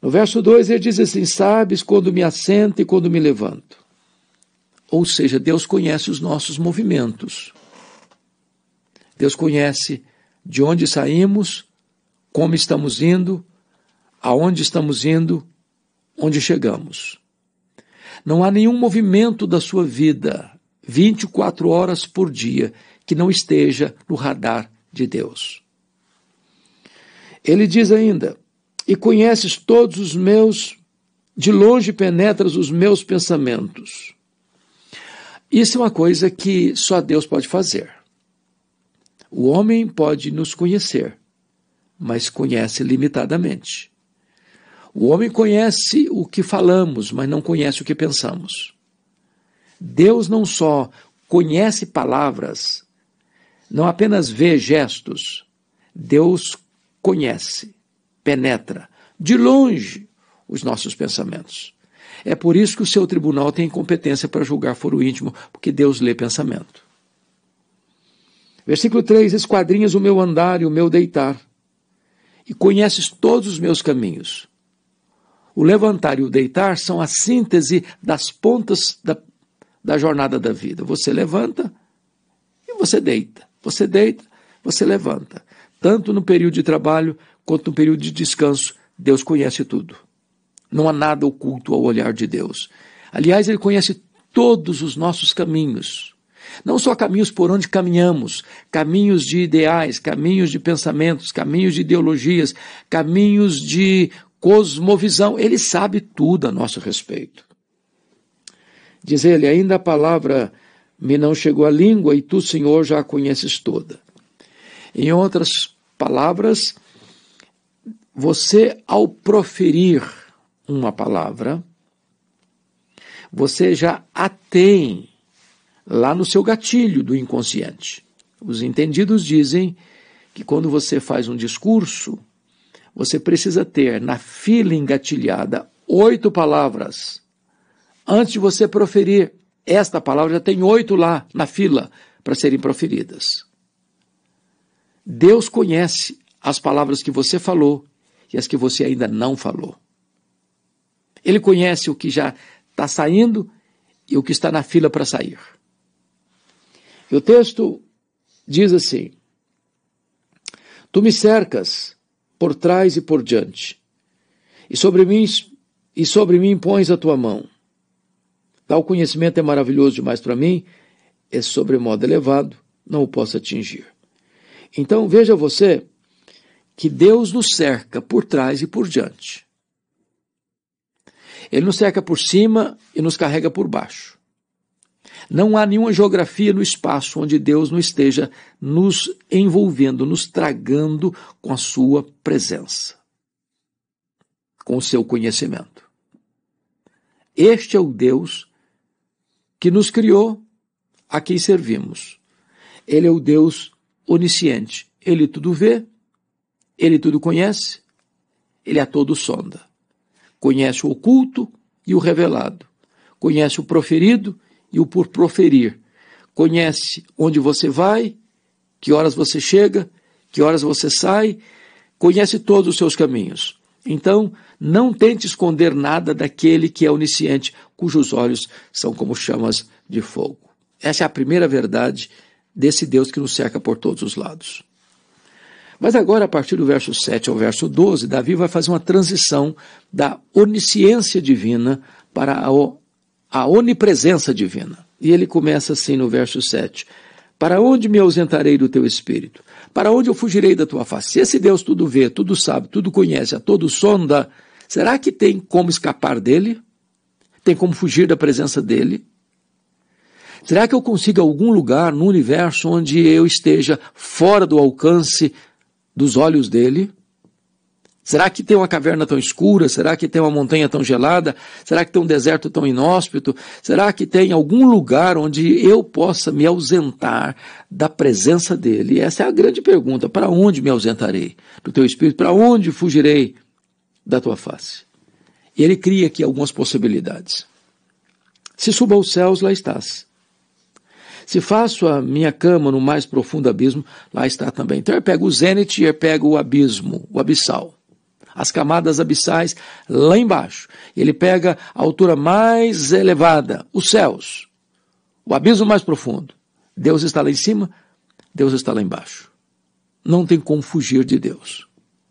No verso 2 ele diz assim: sabes quando me assento e quando me levanto. Ou seja, Deus conhece os nossos movimentos. Deus conhece de onde saímos, como estamos indo, aonde estamos indo, onde chegamos. Não há nenhum movimento da sua vida, 24 horas por dia, que não esteja no radar de Deus. Ele diz ainda: e conheces todos os meus, de longe penetras os meus pensamentos. Isso é uma coisa que só Deus pode fazer. O homem pode nos conhecer, mas conhece limitadamente. O homem conhece o que falamos, mas não conhece o que pensamos. Deus não só conhece palavras, não apenas vê gestos, Deus conhece, penetra de longe os nossos pensamentos. É por isso que o seu tribunal tem competência para julgar foro íntimo, porque Deus lê pensamento. Versículo 3: esquadrinhas o meu andar e o meu deitar, e conheces todos os meus caminhos. O levantar e o deitar são a síntese das pontas da jornada da vida. Você levanta e você deita. Você deita, você levanta. Tanto no período de trabalho quanto no período de descanso, Deus conhece tudo. Não há nada oculto ao olhar de Deus. Aliás, Ele conhece todos os nossos caminhos. Não só caminhos por onde caminhamos, caminhos de ideais, caminhos de pensamentos, caminhos de ideologias, caminhos de cosmovisão. Ele sabe tudo a nosso respeito. Diz ele, ainda a palavra me não chegou à língua e tu, Senhor, já a conheces toda. Em outras palavras, você, ao proferir uma palavra, você já a tem lá no seu gatilho do inconsciente. Os entendidos dizem que quando você faz um discurso, você precisa ter na fila engatilhada 8 palavras. Antes de você proferir esta palavra, já tem 8 lá na fila para serem proferidas. Deus conhece as palavras que você falou e as que você ainda não falou. Ele conhece o que já está saindo e o que está na fila para sair. E o texto diz assim, tu me cercas por trás e por diante, e sobre mim pões a tua mão. Tal conhecimento é maravilhoso demais para mim, é sobremodo elevado, não o posso atingir. Então veja você que Deus nos cerca por trás e por diante. Ele nos cerca por cima e nos carrega por baixo. Não há nenhuma geografia no espaço onde Deus não esteja nos envolvendo, nos tragando com a sua presença, com o seu conhecimento. Este é o Deus que nos criou, a quem servimos. Ele é o Deus onisciente. Ele tudo vê, ele tudo conhece, ele a todo sonda. Conhece o oculto e o revelado. Conhece o proferido e o por proferir. Conhece onde você vai, que horas você chega, que horas você sai, conhece todos os seus caminhos. Então, não tente esconder nada daquele que é onisciente, cujos olhos são como chamas de fogo. Essa é a primeira verdade desse Deus que nos cerca por todos os lados. Mas agora, a partir do verso 7 ao verso 12, Davi vai fazer uma transição da onisciência divina para a onipresença divina. E ele começa assim no verso 7. Para onde me ausentarei do teu espírito? Para onde eu fugirei da tua face? Se esse Deus tudo vê, tudo sabe, tudo conhece, a todo sonda, será que tem como escapar dele? Tem como fugir da presença dele? Será que eu consigo algum lugar no universo onde eu esteja fora do alcance dos olhos dele? Será que tem uma caverna tão escura? Será que tem uma montanha tão gelada? Será que tem um deserto tão inóspito? Será que tem algum lugar onde eu possa me ausentar da presença dele? Essa é a grande pergunta. Para onde me ausentarei do teu espírito? Para onde fugirei da tua face? E ele cria aqui algumas possibilidades. Se subo aos céus, lá estás. Se faço a minha cama no mais profundo abismo, lá está também. Então ele pega o zênite e ele pega o abismo, o abissal. As camadas abissais lá embaixo. Ele pega a altura mais elevada, os céus, o abismo mais profundo. Deus está lá em cima, Deus está lá embaixo. Não tem como fugir de Deus.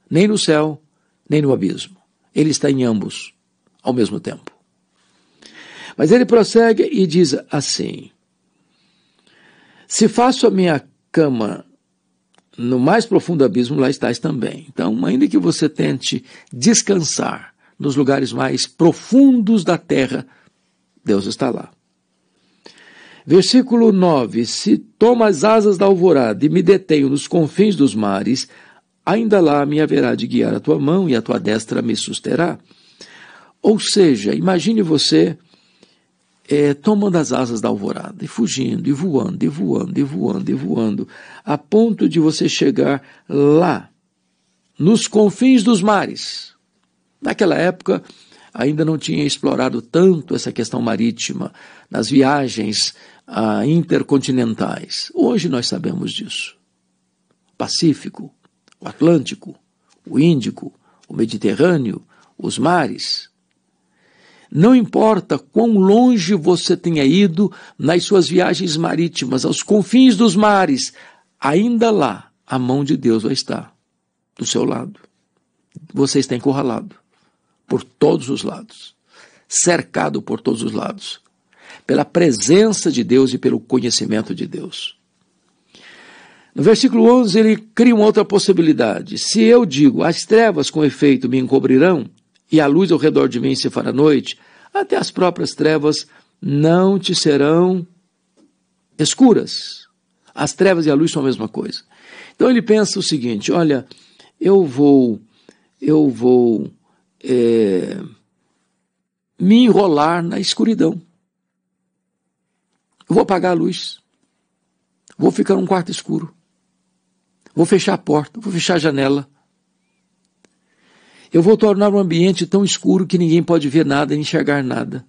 Nem no céu, nem no abismo. Ele está em ambos ao mesmo tempo. Mas ele prossegue e diz assim, se faço a minha cama no mais profundo abismo, lá estás também. Então, ainda que você tente descansar nos lugares mais profundos da terra, Deus está lá. Versículo 9, se tomo as asas da alvorada e me detenho nos confins dos mares, ainda lá me haverá de guiar a tua mão e a tua destra me susterá. Ou seja, imagine você tomando as asas da alvorada, e fugindo, e voando, e voando, e voando, e voando, a ponto de você chegar lá, nos confins dos mares. Naquela época, ainda não tinha explorado tanto essa questão marítima, nas viagens intercontinentais. Hoje nós sabemos disso. Pacífico, o Atlântico, o Índico, o Mediterrâneo, os mares. Não importa quão longe você tenha ido nas suas viagens marítimas, aos confins dos mares, ainda lá a mão de Deus vai estar do seu lado. Você está encurralado por todos os lados, cercado por todos os lados, pela presença de Deus e pelo conhecimento de Deus. No versículo 11, ele cria uma outra possibilidade. Se eu digo, as trevas com efeito me encobrirão, e a luz ao redor de mim se fará noite, até as próprias trevas não te serão escuras. As trevas e a luz são a mesma coisa. Então ele pensa o seguinte, olha, eu vou me enrolar na escuridão. Eu vou apagar a luz. Vou ficar num quarto escuro. Vou fechar a porta, vou fechar a janela. Eu vou tornar um ambiente tão escuro que ninguém pode ver nada e enxergar nada.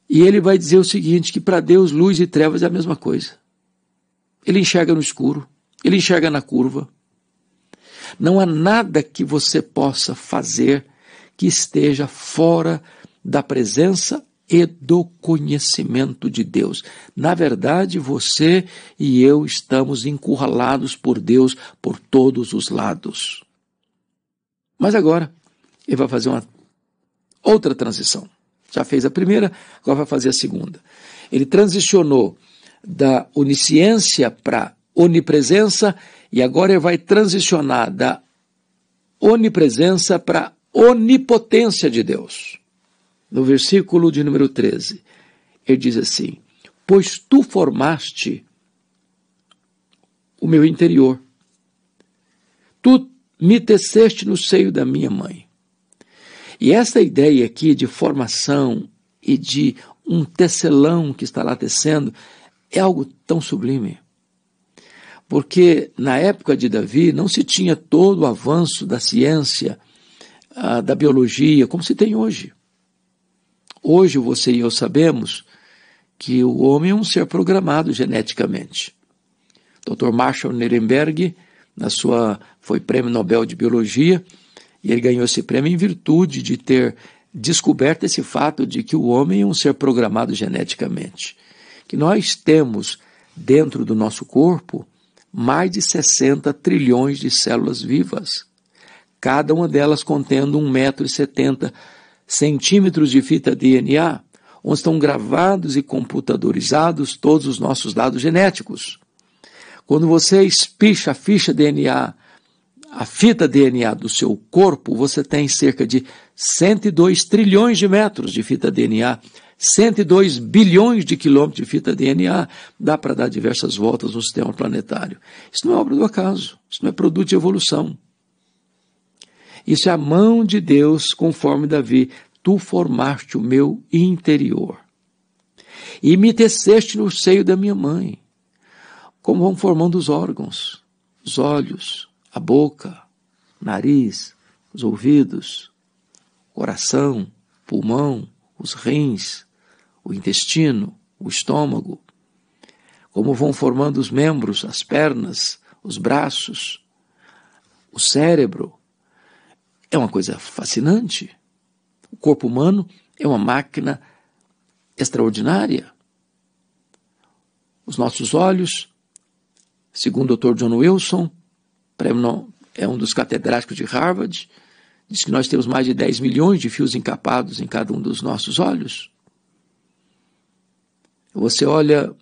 E ele vai dizer o seguinte, que para Deus luz e trevas é a mesma coisa. Ele enxerga no escuro, ele enxerga na curva. Não há nada que você possa fazer que esteja fora da presença e do conhecimento de Deus. Na verdade, você e eu estamos encurralados por Deus por todos os lados. Mas agora, ele vai fazer uma outra transição. Já fez a primeira, agora vai fazer a segunda. Ele transicionou da onisciência para onipresença e agora ele vai transicionar da onipresença para onipotência de Deus. No versículo de número 13, ele diz assim, pois tu formaste o meu interior, tu me teceste no seio da minha mãe. E essa ideia aqui de formação e de um tecelão que está lá tecendo é algo tão sublime. Porque na época de Davi não se tinha todo o avanço da ciência, da biologia, como se tem hoje. Hoje você e eu sabemos que o homem é um ser programado geneticamente. Dr. Marshall Nirenberg, foi prêmio Nobel de Biologia, e ele ganhou esse prêmio em virtude de ter descoberto esse fato de que o homem é um ser programado geneticamente. Que nós temos dentro do nosso corpo mais de 60 trilhões de células vivas, cada uma delas contendo 1,70 m de fita DNA, onde estão gravados e computadorizados todos os nossos dados genéticos. Quando você espicha a ficha DNA, a fita DNA do seu corpo, você tem cerca de 102 trilhões de metros de fita DNA, 102 bilhões de quilômetros de fita DNA, dá para dar diversas voltas no sistema planetário. Isso não é obra do acaso, isso não é produto de evolução. Isso é a mão de Deus, conforme Davi, tu formaste o meu interior e me teceste no seio da minha mãe. Como vão formando os órgãos, os olhos, a boca, o nariz, os ouvidos, o coração, o pulmão, os rins, o intestino, o estômago. Como vão formando os membros, as pernas, os braços, o cérebro. É uma coisa fascinante. O corpo humano é uma máquina extraordinária. Os nossos olhos, segundo o Dr. John Wilson, é um dos catedráticos de Harvard, diz que nós temos mais de 10 milhões de fios encapados em cada um dos nossos olhos. Você olha,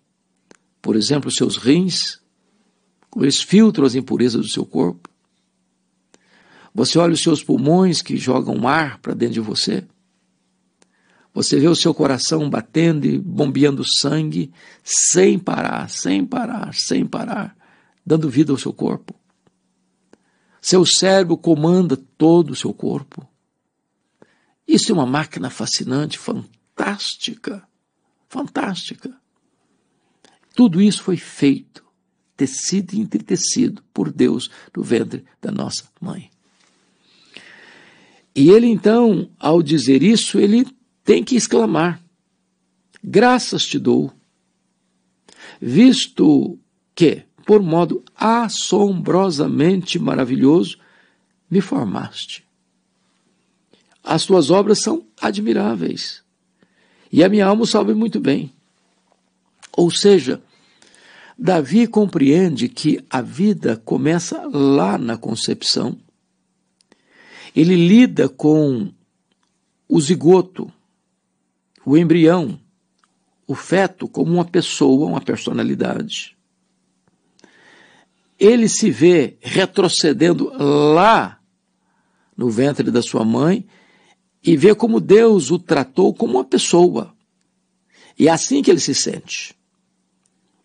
por exemplo, os seus rins, como eles filtram as impurezas do seu corpo. Você olha os seus pulmões que jogam ar para dentro de você. Você vê o seu coração batendo e bombeando sangue sem parar, sem parar, sem parar, dando vida ao seu corpo. Seu cérebro comanda todo o seu corpo. Isso é uma máquina fascinante, fantástica, fantástica. Tudo isso foi feito, tecido e entretecido por Deus no ventre da nossa mãe. E ele então, ao dizer isso, ele tem que exclamar, graças te dou, visto que, por modo assombrosamente maravilhoso, me formaste. As tuas obras são admiráveis, e a minha alma o sabe muito bem. Ou seja, Davi compreende que a vida começa lá na concepção. Ele lida com o zigoto, o embrião, o feto como uma pessoa, uma personalidade. Ele se vê retrocedendo lá no ventre da sua mãe e vê como Deus o tratou como uma pessoa. E é assim que ele se sente.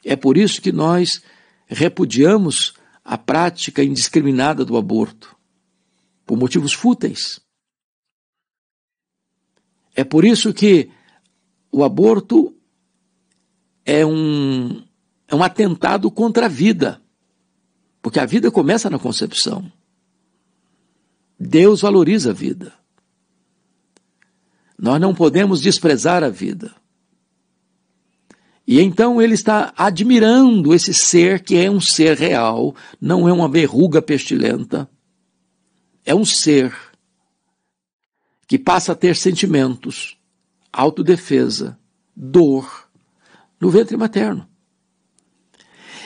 É por isso que nós repudiamos a prática indiscriminada do aborto, por motivos fúteis. É por isso que o aborto é um atentado contra a vida, porque a vida começa na concepção. Deus valoriza a vida. Nós não podemos desprezar a vida. E então ele está admirando esse ser que é um ser real, não é uma verruga pestilenta. É um ser que passa a ter sentimentos, autodefesa, dor, no ventre materno.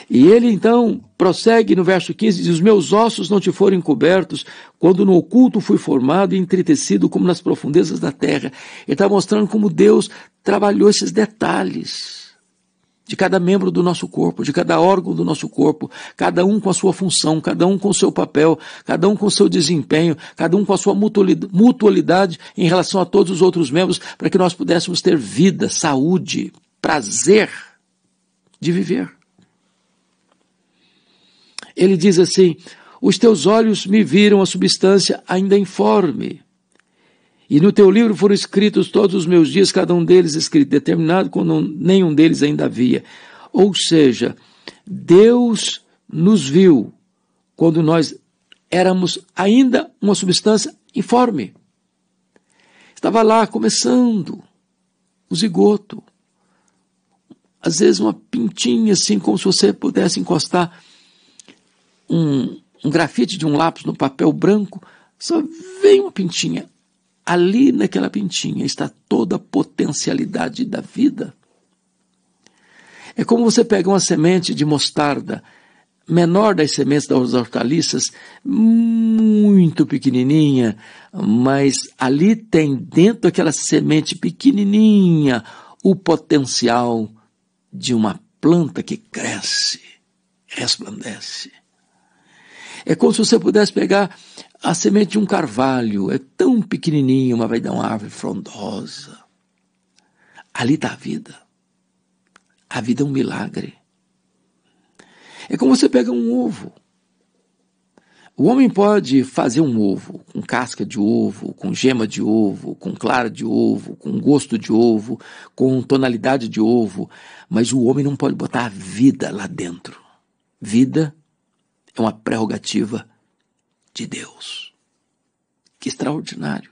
E ele então prossegue no verso 15, diz: os meus ossos não te foram encobertos, quando no oculto fui formado e entritecido como nas profundezas da terra. Ele está mostrando como Deus trabalhou esses detalhes de cada membro do nosso corpo, de cada órgão do nosso corpo, cada um com a sua função, cada um com o seu papel, cada um com o seu desempenho, cada um com a sua mutualidade em relação a todos os outros membros, para que nós pudéssemos ter vida, saúde, prazer de viver. Ele diz assim: os teus olhos me viram a substância ainda informe, e no teu livro foram escritos todos os meus dias, cada um deles escrito determinado, quando nenhum deles ainda havia. Ou seja, Deus nos viu quando nós éramos ainda uma substância informe. Estava lá começando o zigoto, às vezes uma pintinha assim, como se você pudesse encostar um grafite de um lápis no papel branco, só vem uma pintinha. Ali naquela pintinha está toda a potencialidade da vida. É como você pega uma semente de mostarda, menor das sementes das hortaliças, muito pequenininha, mas ali tem dentro daquela semente pequenininha o potencial de uma planta que cresce, resplandece. É como se você pudesse pegar a semente de um carvalho, é tão pequenininho, mas vai dar uma árvore frondosa. Ali está a vida. A vida é um milagre. É como você pega um ovo. O homem pode fazer um ovo com casca de ovo, com gema de ovo, com clara de ovo, com gosto de ovo, com tonalidade de ovo, mas o homem não pode botar a vida lá dentro. Vida é uma prerrogativa de Deus. Que extraordinário.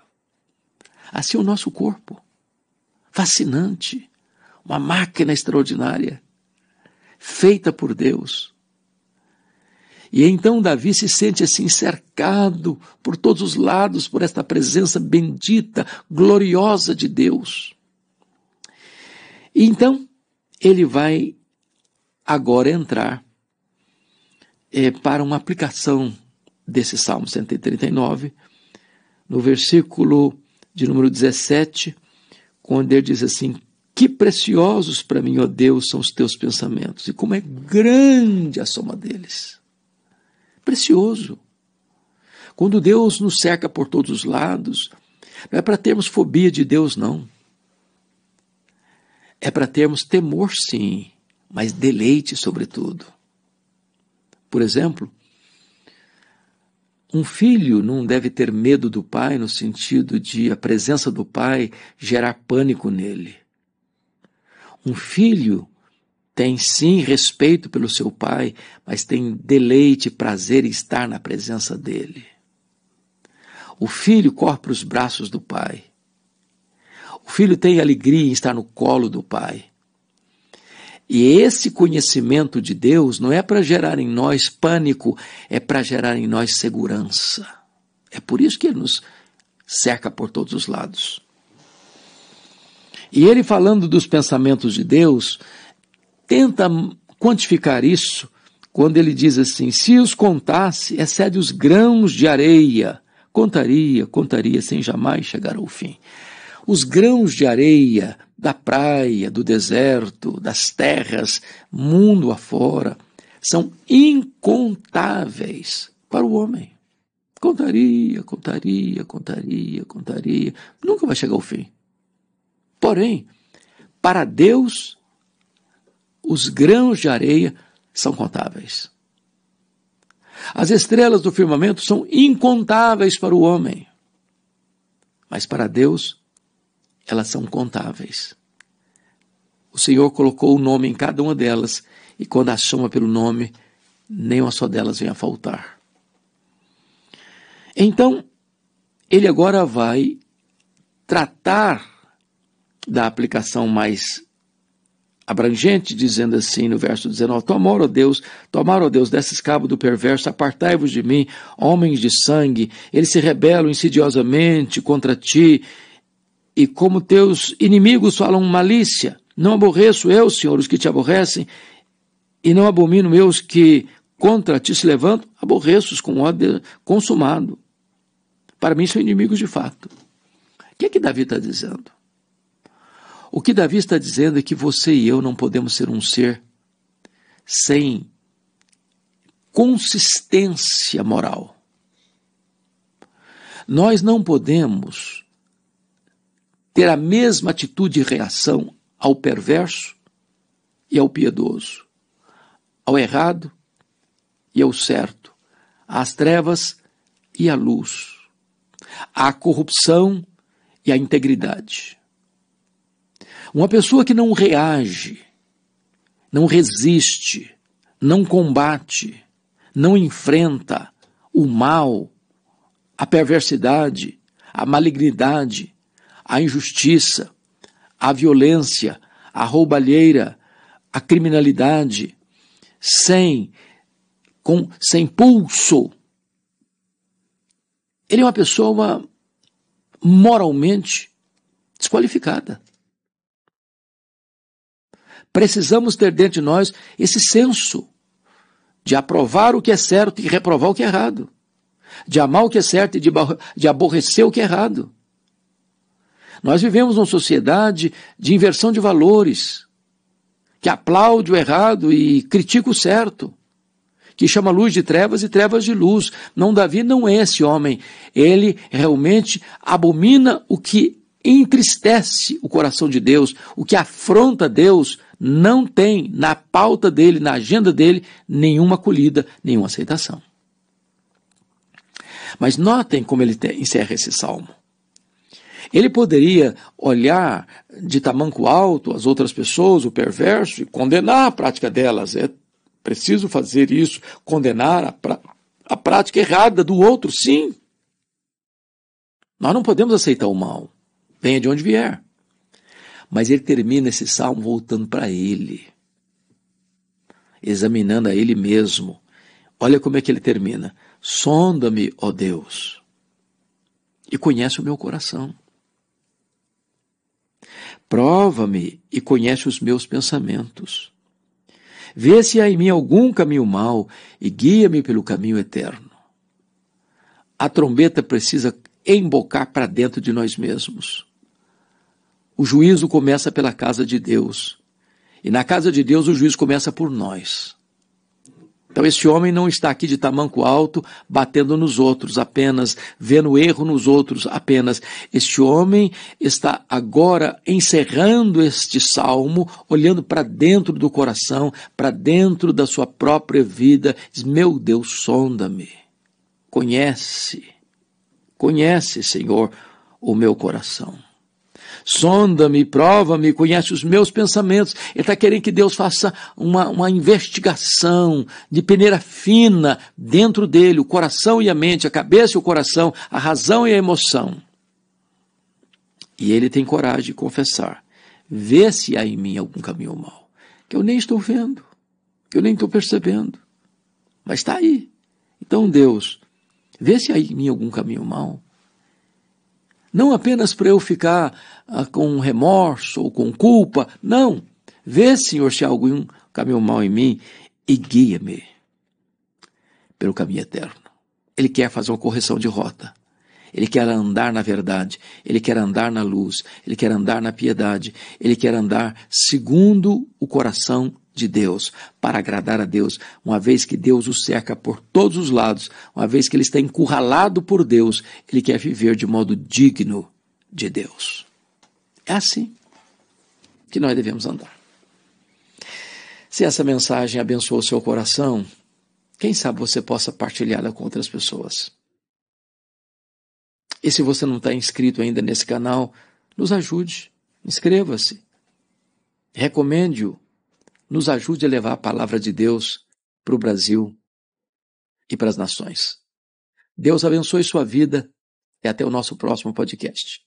Assim é o nosso corpo. Fascinante. Uma máquina extraordinária. Feita por Deus. E então Davi se sente assim cercado por todos os lados por esta presença bendita, gloriosa de Deus. E então ele vai agora entrar para uma aplicação desse Salmo 139, no versículo de número 17, quando ele diz assim: que preciosos para mim, ó Deus, são os teus pensamentos, e como é grande a soma deles. Precioso. Quando Deus nos cerca por todos os lados, não é para termos fobia de Deus, não. É para termos temor, sim, mas deleite, sobretudo. Por exemplo, um filho não deve ter medo do pai no sentido de a presença do pai gerar pânico nele. Um filho tem sim respeito pelo seu pai, mas tem deleite e prazer em estar na presença dele. O filho corre para os braços do pai. O filho tem alegria em estar no colo do pai. E esse conhecimento de Deus não é para gerar em nós pânico, é para gerar em nós segurança. É por isso que ele nos cerca por todos os lados. E ele, falando dos pensamentos de Deus, tenta quantificar isso quando ele diz assim: se os contasse, excede os grãos de areia. Contaria, sem jamais chegar ao fim. Os grãos de areia da praia, do deserto, das terras, mundo afora, são incontáveis para o homem. Contaria. Nunca vai chegar ao fim. Porém, para Deus, os grãos de areia são contáveis. As estrelas do firmamento são incontáveis para o homem. Mas para Deus, elas são contáveis. O Senhor colocou o nome em cada uma delas, e quando as chama pelo nome, nem uma só delas vem a faltar. Então, ele agora vai tratar da aplicação mais abrangente, dizendo assim no verso 19: Tomara, ó Deus, desses cabo do perverso, apartai-vos de mim, homens de sangue, eles se rebelam insidiosamente contra ti, e como teus inimigos falam malícia. Não aborreço eu, Senhor, os que te aborrecem, e não abomino eu os que contra ti se levantam, aborreço-os com ódio consumado. Para mim são inimigos de fato. O que é que Davi está dizendo? O que Davi está dizendo é que você e eu não podemos ser um ser sem consistência moral. Nós não podemos ter a mesma atitude e reação ao perverso e ao piedoso, ao errado e ao certo, às trevas e à luz, à corrupção e à integridade. Uma pessoa que não reage, não resiste, não combate, não enfrenta o mal, a perversidade, a malignidade, a injustiça, a violência, a roubalheira, a criminalidade, sem pulso. Ele é uma pessoa moralmente desqualificada. Precisamos ter dentro de nós esse senso de aprovar o que é certo e reprovar o que é errado, de amar o que é certo e de aborrecer o que é errado. Nós vivemos numa sociedade de inversão de valores, que aplaude o errado e critica o certo, que chama luz de trevas e trevas de luz. Não, Davi não é esse homem. Ele realmente abomina o que entristece o coração de Deus, o que afronta Deus. Não tem na pauta dele, na agenda dele, nenhuma acolhida, nenhuma aceitação. Mas notem como ele encerra esse salmo. Ele poderia olhar de tamanco alto as outras pessoas, o perverso, e condenar a prática delas. É preciso fazer isso, condenar a prática errada do outro, sim. Nós não podemos aceitar o mal, venha de onde vier. Mas ele termina esse salmo voltando para ele, examinando a ele mesmo. Olha como é que ele termina: sonda-me, ó Deus, e conhece o meu coração. Prova-me e conhece os meus pensamentos. Vê se há em mim algum caminho mau e guia-me pelo caminho eterno. A trombeta precisa embocar para dentro de nós mesmos. O juízo começa pela casa de Deus. E na casa de Deus o juízo começa por nós. Então esse homem não está aqui de tamanco alto, batendo nos outros apenas, vendo erro nos outros apenas. Este homem está agora encerrando este salmo, olhando para dentro do coração, para dentro da sua própria vida. Diz: meu Deus, sonda-me. Conhece, Senhor, o meu coração. Sonda-me, prova-me, conhece os meus pensamentos. Ele está querendo que Deus faça uma investigação de peneira fina dentro dele, o coração e a mente, a cabeça e o coração, a razão e a emoção. E ele tem coragem de confessar: vê se há em mim algum caminho mau, que eu nem estou vendo, que eu nem estou percebendo, mas está aí. Então, Deus, Vê se há em mim algum caminho mau. Não apenas para eu ficar com remorso ou com culpa. Não. Vê, Senhor, se há algum caminho mau em mim e guia-me pelo caminho eterno. Ele quer fazer uma correção de rota. Ele quer andar na verdade. Ele quer andar na luz. Ele quer andar na piedade. Ele quer andar segundo o coração de Deus, para agradar a Deus, uma vez que Deus o cerca por todos os lados, uma vez que ele está encurralado por Deus, ele quer viver de modo digno de Deus. É assim que nós devemos andar. Se essa mensagem abençoou o seu coração, quem sabe você possa partilhá-la com outras pessoas. E se você não está inscrito ainda nesse canal, nos ajude, inscreva-se, recomende-o, nos ajude a levar a palavra de Deus para o Brasil e para as nações. Deus abençoe sua vida e até o nosso próximo podcast.